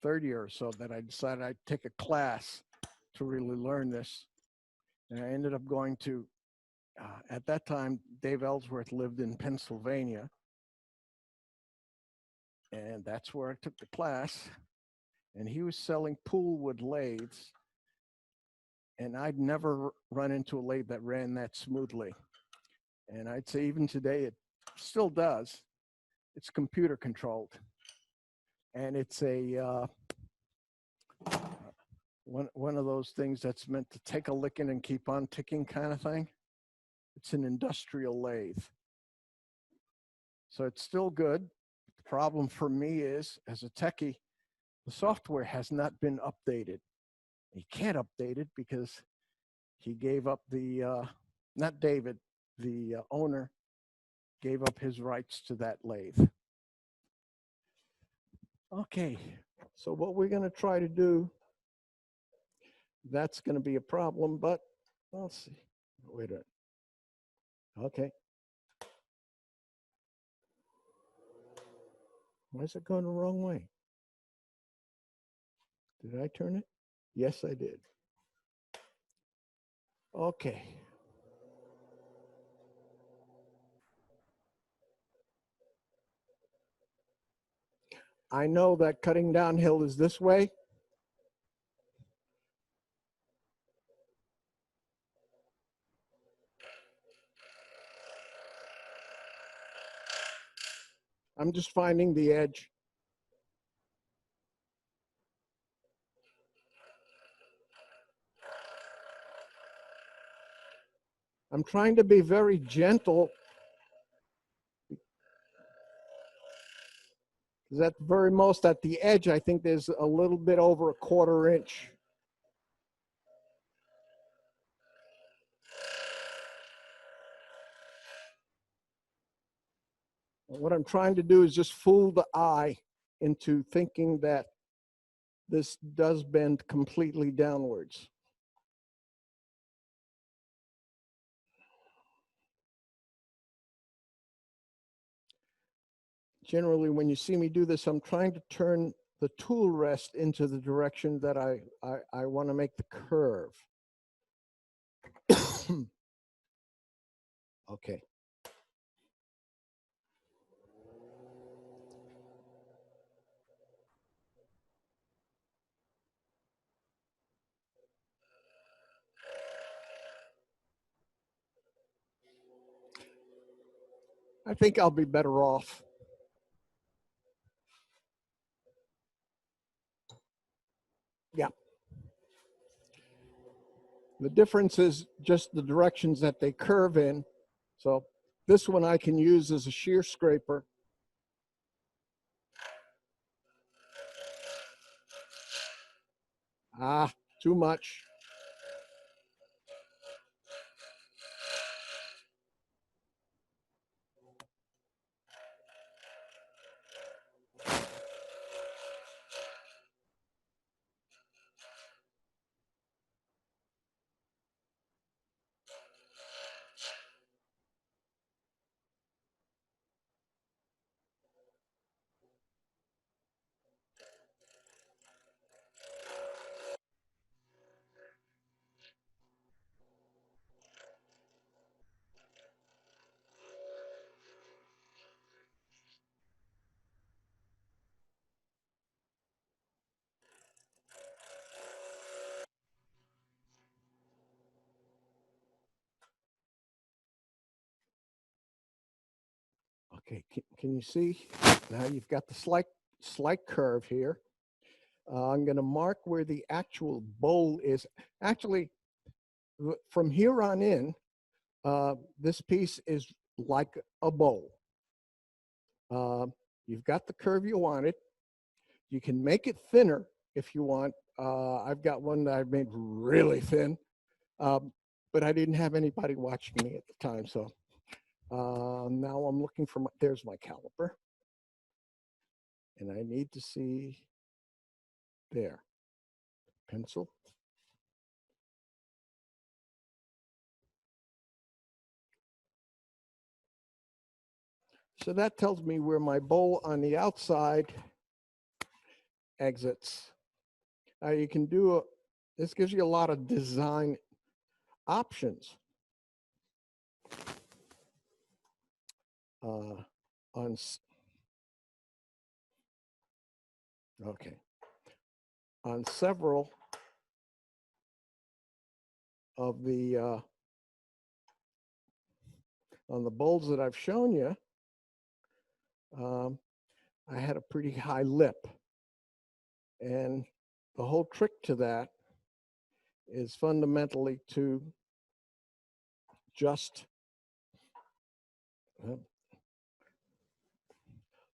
3rd year or so that I decided I'd take a class to really learn this. And I ended up going to, at that time, Dave Ellsworth lived in Pennsylvania, and that's where I took the class. And he was selling pool wood lathes, and I'd never run into a lathe that ran that smoothly. And I'd say even today it still does. It's computer controlled, and it's a one of those things that's meant to take a licking and keep on ticking kind of thing. It's an industrial lathe, so it's still good. The problem for me is, as a techie, the software has not been updated. He can't update it because he gave up the, not David, the owner gave up his rights to that lathe. Okay, so what we're going to try to do, that's going to be a problem, but let's see. Wait a minute. Okay. Why is it going the wrong way? Did I turn it? Yes, I did. Okay. I know that cutting downhill is this way. I'm just finding the edge. I'm trying to be very gentle. Because at the very most, at the edge, I think there's a little bit over a 1/4 inch. What I'm trying to do is just fool the eye into thinking that this does bend completely downwards. Generally, when you see me do this, I'm trying to turn the tool rest into the direction that I want to make the curve. Okay. I think I'll be better off. Yeah. The difference is just the directions that they curve in. So this one I can use as a shear scraper. Ah, too much. Okay, can you see? Now you've got the slight curve here. I'm going to mark where the actual bowl is. Actually, from here on in, this piece is like a bowl. You've got the curve you wanted. You can make it thinner if you want. I've got one that I've made really thin, but I didn't have anybody watching me at the time. So now I'm looking for there's my caliper. And I need to see there, pencil. So that tells me where my bowl on the outside exits. You can do this gives you a lot of design options. On several of the on the bowls that I've shown you, I had a pretty high lip, and the whole trick to that is fundamentally to just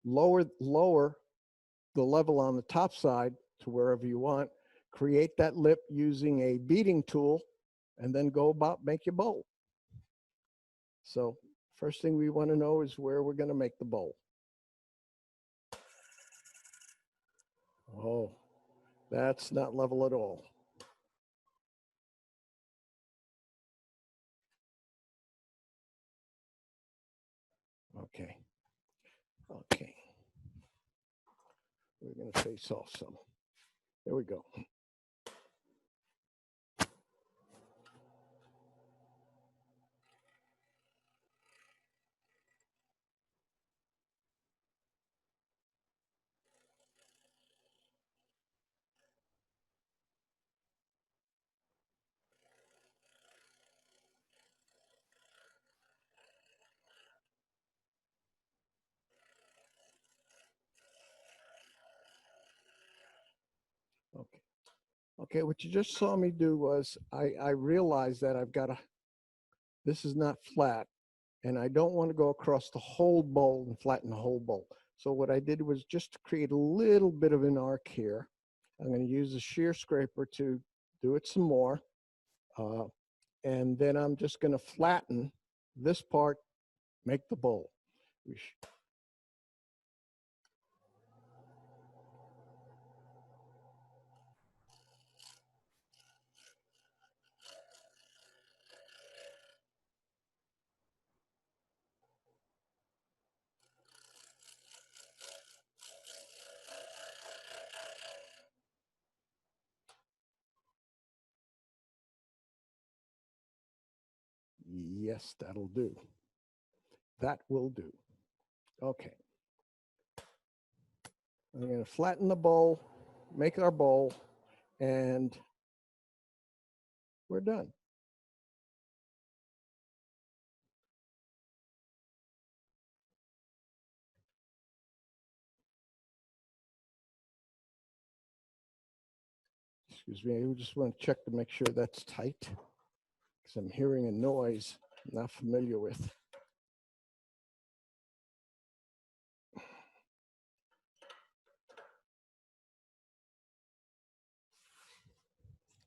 lower the level on the top side to wherever you want, create that lip using a beading tool, and then go about make your bowl. So first thing we want to know is where we're going to make the bowl. Oh, that's not level at all. Okay. Okay. We're going to face off some. There we go. Okay. Okay, what you just saw me do was I realized that I've got this is not flat, and I don't want to go across the whole bowl and flatten the whole bowl. So what I did was just to create a little bit of an arc here. I'm going to use a shear scraper to do it some more. And then I'm just going to flatten this part, make the bowl. Yes, that'll do. That will do. Okay. I'm going to flatten the bowl, make our bowl, and we're done. Excuse me, I just want to check to make sure that's tight because I'm hearing a noise I'm not familiar with.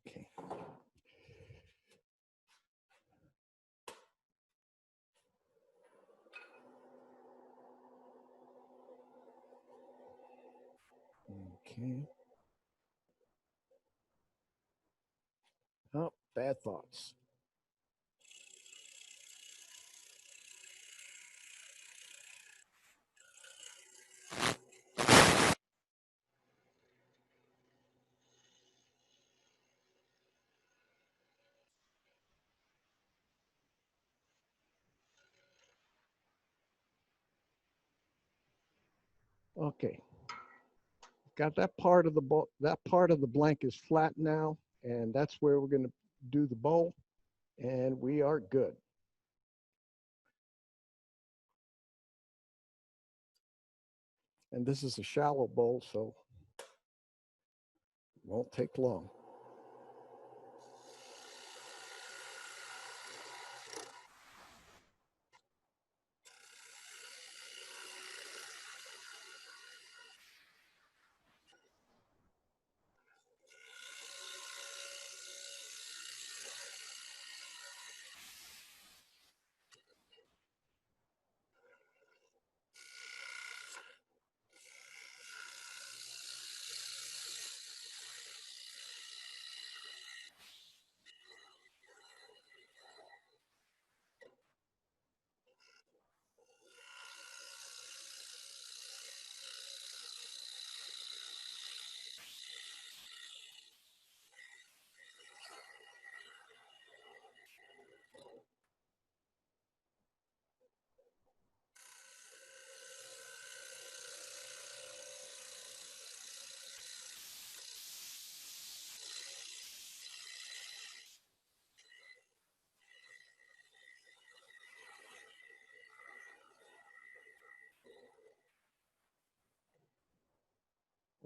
Okay. Okay. Oh, bad thoughts. Okay. Got that part of the bowl, that part of the blank is flat now, and that's where we're going to do the bowl, and we are good. And this is a shallow bowl, so it won't take long.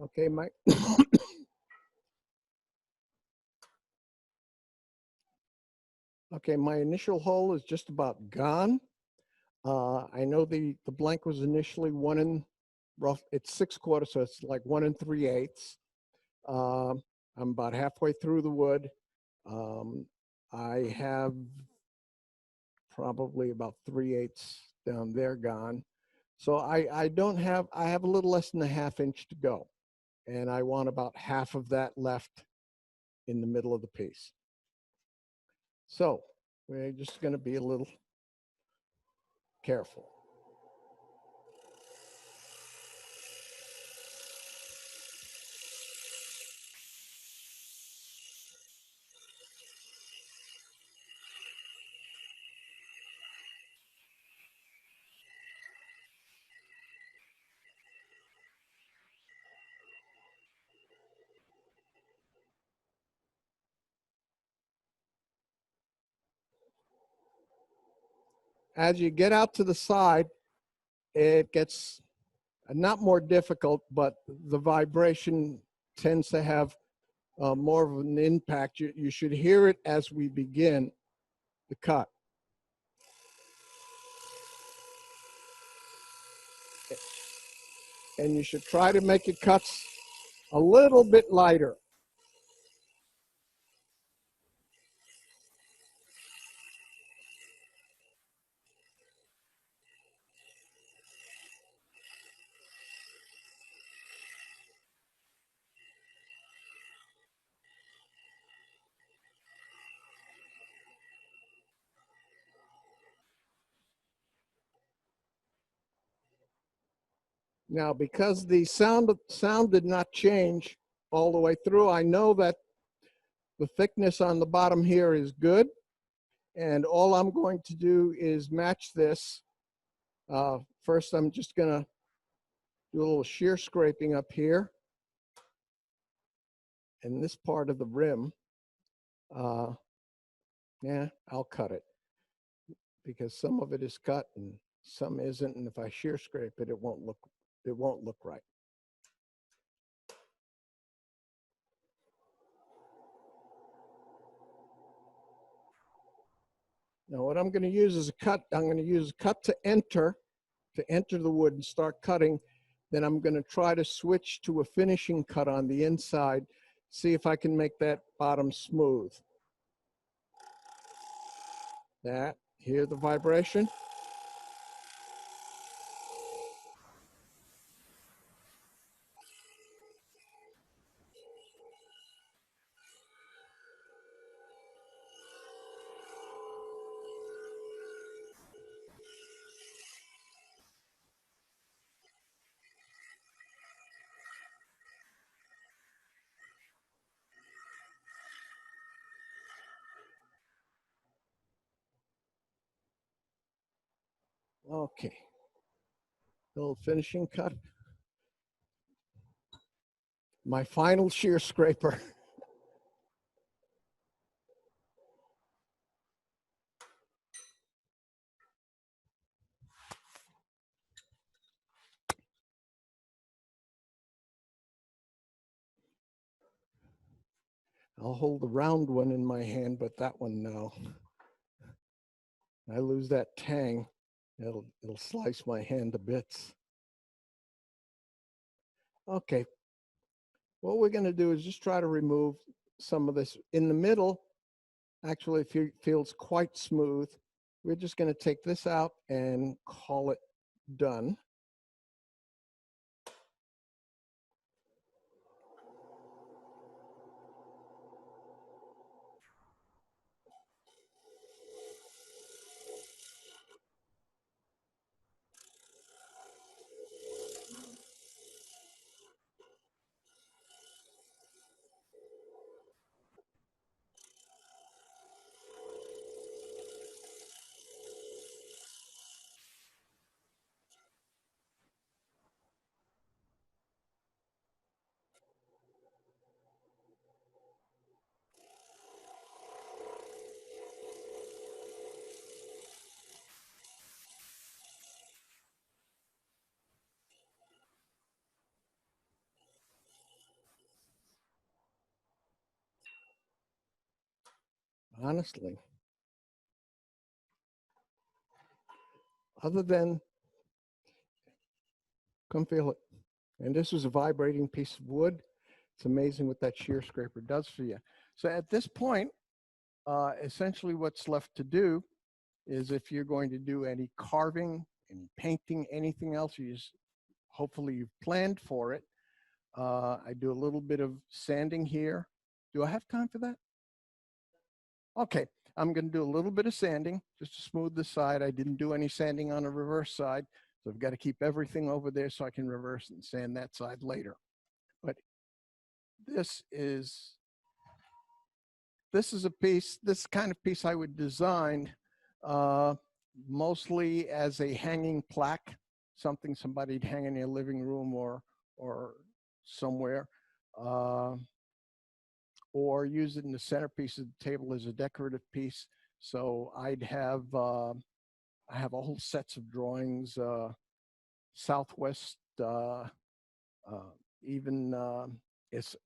Okay, Mike. Okay, my initial hole is just about gone. I know the blank was initially 1 and rough. It's 6/4, so it's like 1 3/8. I'm about halfway through the wood. I have probably about 3/8 down there gone. So I don't have, I have a little less than a ½ inch to go. And I want about half of that left in the middle of the piece. So we're just going to be a little careful. As you get out to the side, it gets not more difficult, but the vibration tends to have more of an impact. You should hear it as we begin the cut. And you should try to make your cuts a little bit lighter. Now, because the sound did not change all the way through, I know that the thickness on the bottom here is good. And all I'm going to do is match this. First, I'm just gonna do a little shear scraping up here in this part of the rim. Yeah, I'll cut it because some of it is cut and some isn't. And if I shear scrape it, it won't look right. Now what I'm going to use is a cut. I'm going to use a cut to enter the wood and start cutting. Then I'm going to try to switch to a finishing cut on the inside, see if I can make that bottom smooth. Hear the vibration? Okay, little finishing cut. My final shear scraper. I'll hold the round one in my hand, but that one, no. I lose that tang, it'll slice my hand to bits. Okay, what we're going to do is just try to remove some of this. In the middle, actually it feels quite smooth. We're just going to take this out and call it done. Honestly, other than, come feel it. And this was a vibrating piece of wood. It's amazing what that shear scraper does for you. So at this point, essentially what's left to do is if you're going to do any carving, any painting, anything else, hopefully you've planned for it. I do a little bit of sanding here. Do I have time for that? Okay, I'm going to do a little bit of sanding just to smooth the side. I didn't do any sanding on the reverse side, so I've got to keep everything over there so I can reverse and sand that side later. But this is a piece, this kind of piece I would design mostly as a hanging plaque, something somebody'd hang in their living room or somewhere. Or use it in the centerpiece of the table as a decorative piece. So I'd have, I have a whole sets of drawings, Southwest, even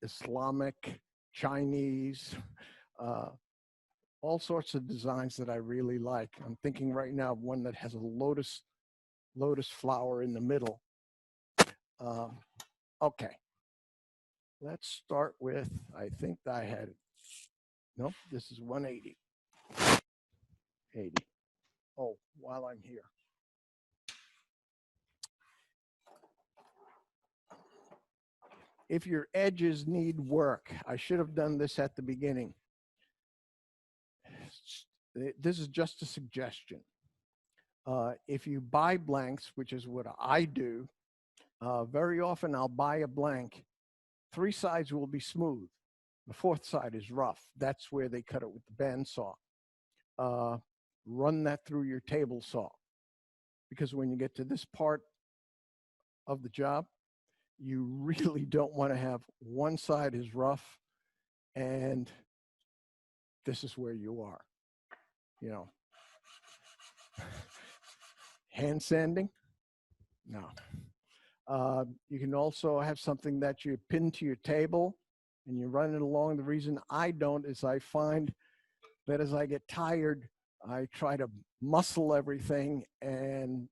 Islamic, Chinese, all sorts of designs that I really like. I'm thinking right now of one that has a lotus flower in the middle. Okay. Let's start with, I think I had, nope, this is 180. 80. Oh, while I'm here. If your edges need work, I should have done this at the beginning. This is just a suggestion. If you buy blanks, which is what I do, very often I'll buy a blank. 3 sides will be smooth. The 4th side is rough. That's where they cut it with the bandsaw. run that through your table saw. Because when you get to this part of the job, you really don't want to have one side is rough and this is where you are. You know, hand sanding? No. You can also have something that you pin to your table and you run it along. The reason I don't is I find that as I get tired, I try to muscle everything and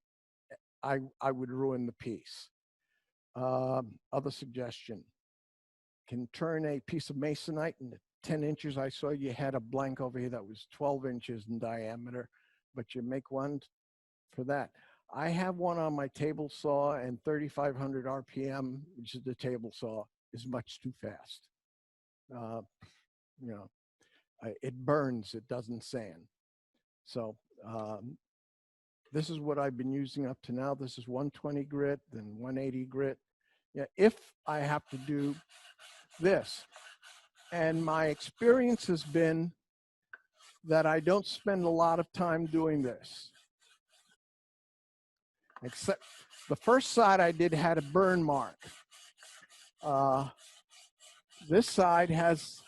I would ruin the piece. Other suggestion, can turn a piece of masonite into 10 inches. I saw you had a blank over here that was 12 inches in diameter, but you make one for that. I have one on my table saw, and 3,500 RPM, which is the table saw, is much too fast. You know, it burns, it doesn't sand. So this is what I've been using up to now. This is 120 grit, then 180 grit. Yeah, if I have to do this, and my experience has been that I don't spend a lot of time doing this. Except the first side I did had a burn mark. This side has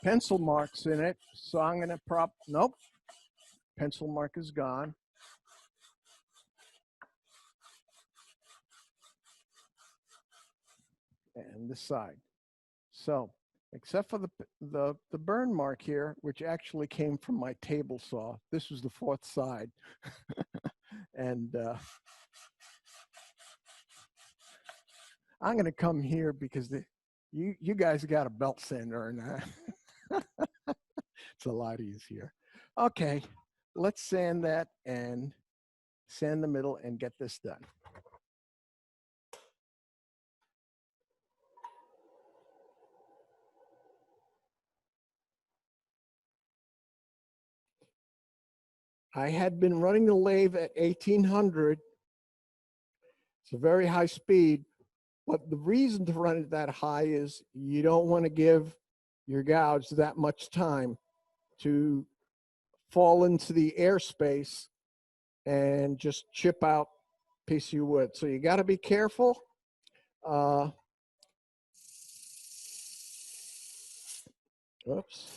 pencil marks in it, so I'm gonna nope, pencil mark is gone. And this side. So, except for the burn mark here, which actually came from my table saw, this was the fourth side. And I'm gonna come here because you guys got a belt sander and it's a lot easier. Okay, let's sand that and sand the middle and get this done. I had been running the lathe at 1800. It's a very high speed, but the reason to run it that high is you don't want to give your gouge that much time to fall into the airspace and just chip out a piece of your wood. So you got to be careful. Oops.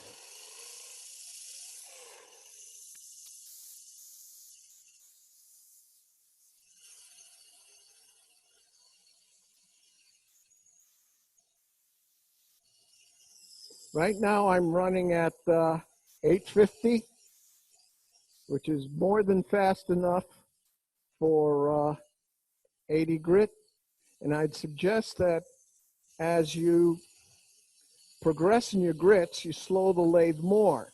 Right now I'm running at 850, which is more than fast enough for 80 grit. And I'd suggest that as you progress in your grits, you slow the lathe more.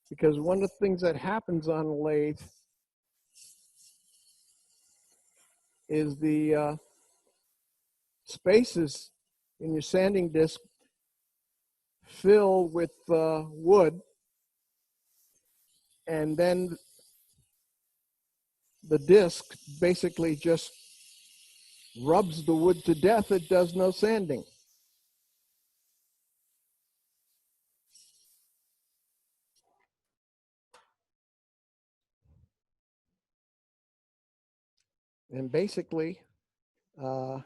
Because one of the things that happens on a lathe is the spaces in your sanding disc fill with wood, and then the disc basically just rubs the wood to death. It does no sanding. And basically, because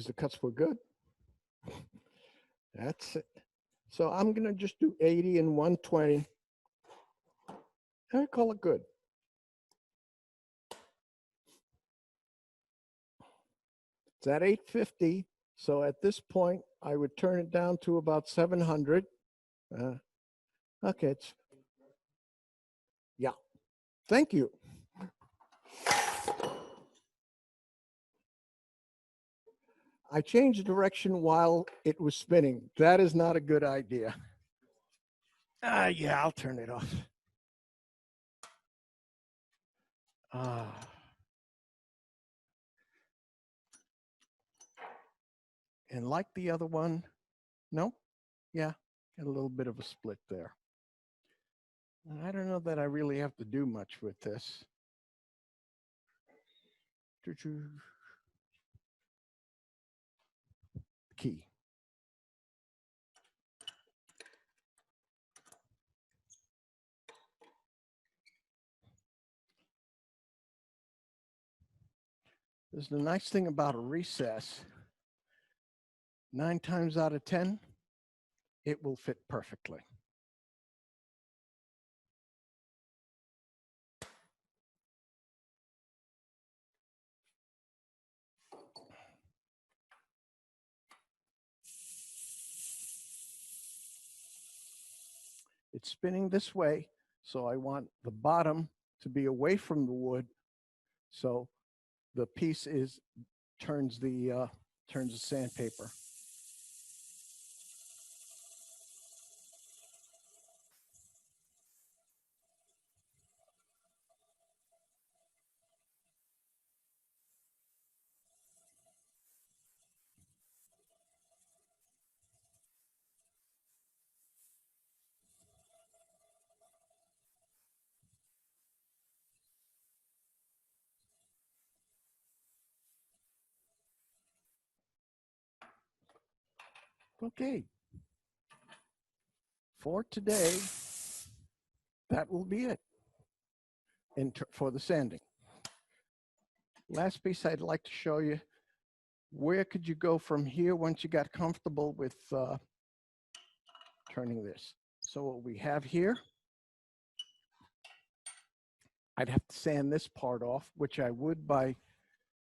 the cuts were good, that's it. So I'm going to just do 80 and 120. I call it good. It's at 850. So at this point, I would turn it down to about 700. Okay, yeah. Thank you. I changed direction while it was spinning. That is not a good idea. Yeah, I'll turn it off. And like the other one, no, yeah, got a little bit of a split there. I don't know that I really have to do much with this. Key. There's the nice thing about a recess. 9 times out of 10, it will fit perfectly. It's spinning this way, so I want the bottom to be away from the wood, so the piece turns the sandpaper. Okay. For today, that will be it for the sanding. Last piece I'd like to show you, where could you go from here once you got comfortable with turning this? So what we have here, I'd have to sand this part off, which I would by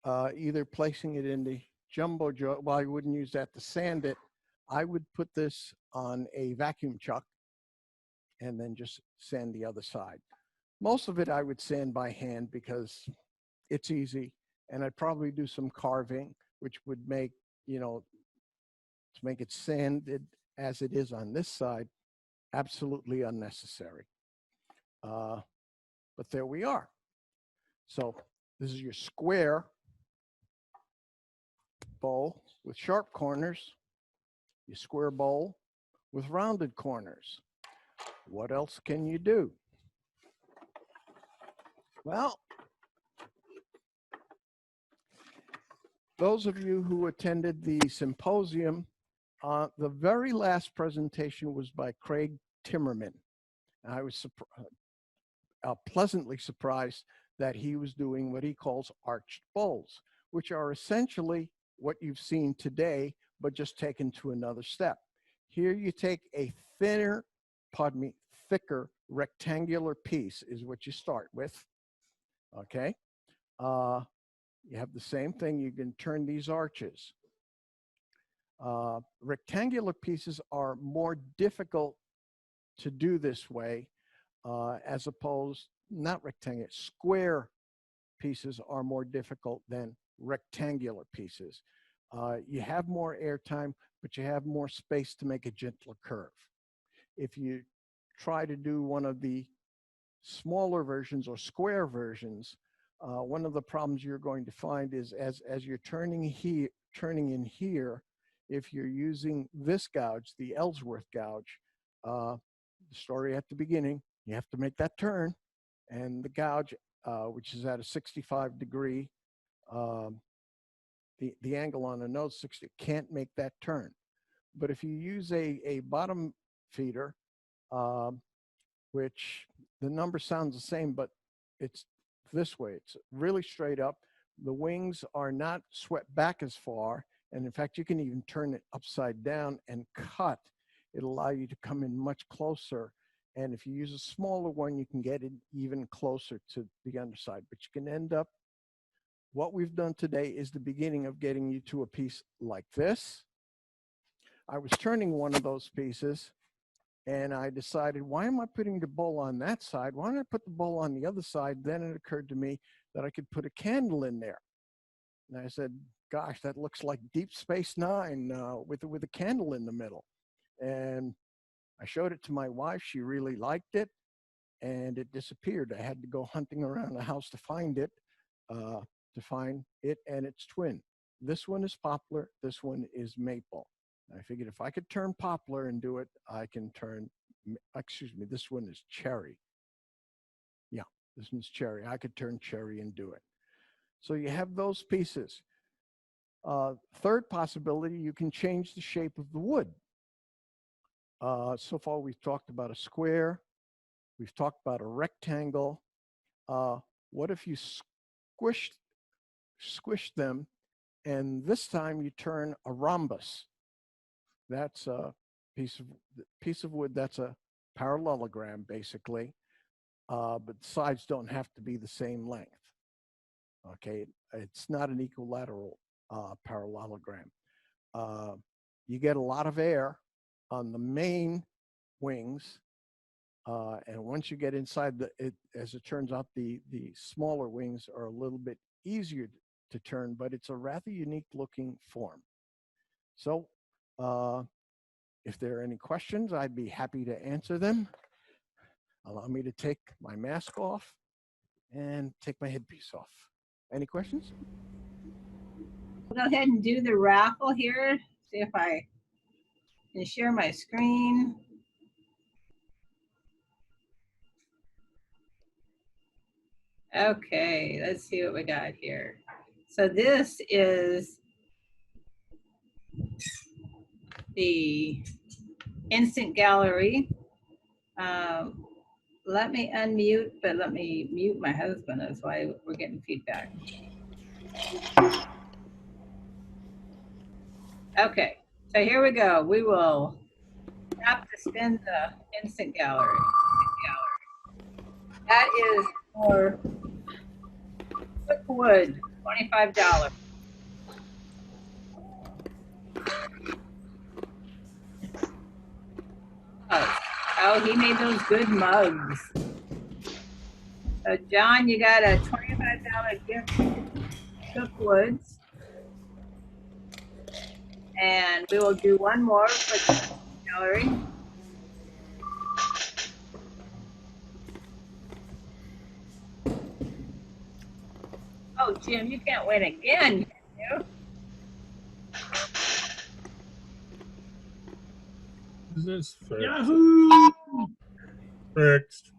either placing it in the jumbo jar. Well, I wouldn't use that to sand it. I would put this on a vacuum chuck and then just sand the other side. Most of it I would sand by hand because it's easy, and I'd probably do some carving, which would make, to make it sanded as it is on this side, absolutely unnecessary. But there we are. So this is your square bowl with sharp corners, your square bowl with rounded corners. What else can you do? Well, those of you who attended the symposium, the very last presentation was by Clarke Demonstrator. I was pleasantly surprised that he was doing what he calls arched bowls, which are essentially what you've seen today, but just taken to another step. Here you take a thicker rectangular piece is what you start with, okay? You have the same thing, you can turn these arches. Rectangular pieces are more difficult to do this way, as opposed, not rectangular, square pieces are more difficult than rectangular pieces. You have more airtime, but you have more space to make a gentler curve. If you try to do one of the smaller versions or square versions, one of the problems you're going to find is as you're turning in here, if you're using this gouge, the Ellsworth gouge, the story at the beginning, you have to make that turn, and the gouge, which is at a 65 degree, the angle on a nose 60, can't make that turn. But if you use a bottom feeder, which the number sounds the same, but it's this way, it's really straight up. The wings are not swept back as far, and in fact, you can even turn it upside down and cut. It'll allow you to come in much closer. And if you use a smaller one, you can get it even closer to the underside. But you can end up, what we've done today is the beginning of getting you to a piece like this. I was turning one of those pieces, and I decided, why am I putting the bowl on that side? Why don't I put the bowl on the other side? Then it occurred to me that I could put a candle in there. And I said, gosh, that looks like Deep Space Nine with a candle in the middle. And I showed it to my wife. She really liked it, and it disappeared. I had to go hunting around the house to find it and its twin. This one is poplar. This one is maple. I figured if I could turn poplar and do it, I can turn, excuse me, this one is cherry. Yeah, this one's cherry. I could turn cherry and do it. So you have those pieces. Third possibility, you can change the shape of the wood. So far, we've talked about a square. We've talked about a rectangle. What if you squish them, and this time you turn a rhombus. That's a piece of wood that's a parallelogram, basically, but the sides don't have to be the same length. Okay, it's not an equilateral parallelogram. You get a lot of air on the main wings, and once you get inside, as it turns out, the smaller wings are a little bit easier to turn, but it's a rather unique looking form. So if there are any questions, I'd be happy to answer them. Allow me to take my mask off and take my headpiece off. Any questions? We'll go ahead and do the raffle here. See if I can share my screen. Okay, let's see what we got here. So this is the instant gallery. Let me unmute, but let me mute my husband. That's why we're getting feedback. Okay, so here we go. We will have to spin the instant gallery. That is for quick wood, $25. Oh, he made those good mugs. So John, you got a $25 gift from Cook Woods. And we will do one more for the gallery. Oh, Jim, you can't win again, can you? Is this fixed? Yahoo! Fixed.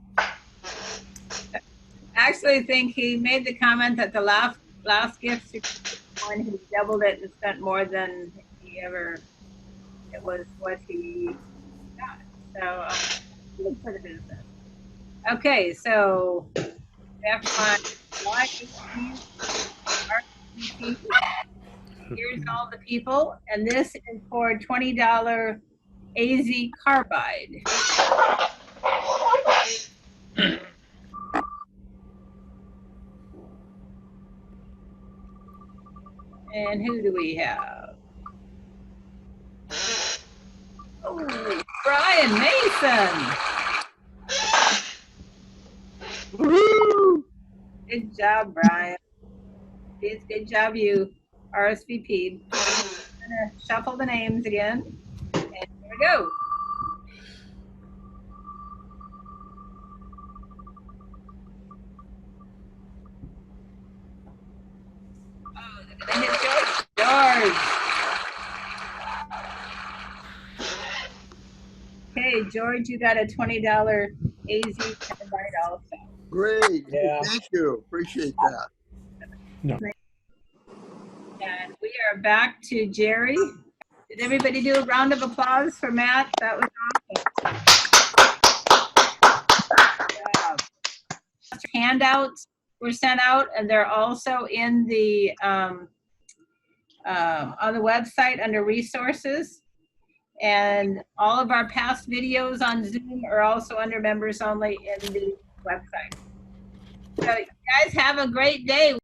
Actually, I think he made the comment that the last gift one, he doubled it and spent more than he ever, it was what he got. So, good for the business. Okay, so we have to find July 18th, March 18th. Here's all the people, and this is for $20 AZ carbide. And who do we have? Oh, Brian Mason. Woo! Good job, Brian. Good job, you RSVP'd. I'm gonna shuffle the names again. And here we go. Oh, they're gonna hit George. Okay, George, you got a $20 AZ carbide also. Great. Yeah. Thank you. Appreciate that. No. And we are back to Jerry. Did everybody do a round of applause for Matt? That was awesome. Handouts were sent out, and they're also in the on the website under resources. And all of our past videos on Zoom are also under members only in the website. So you guys have a great day.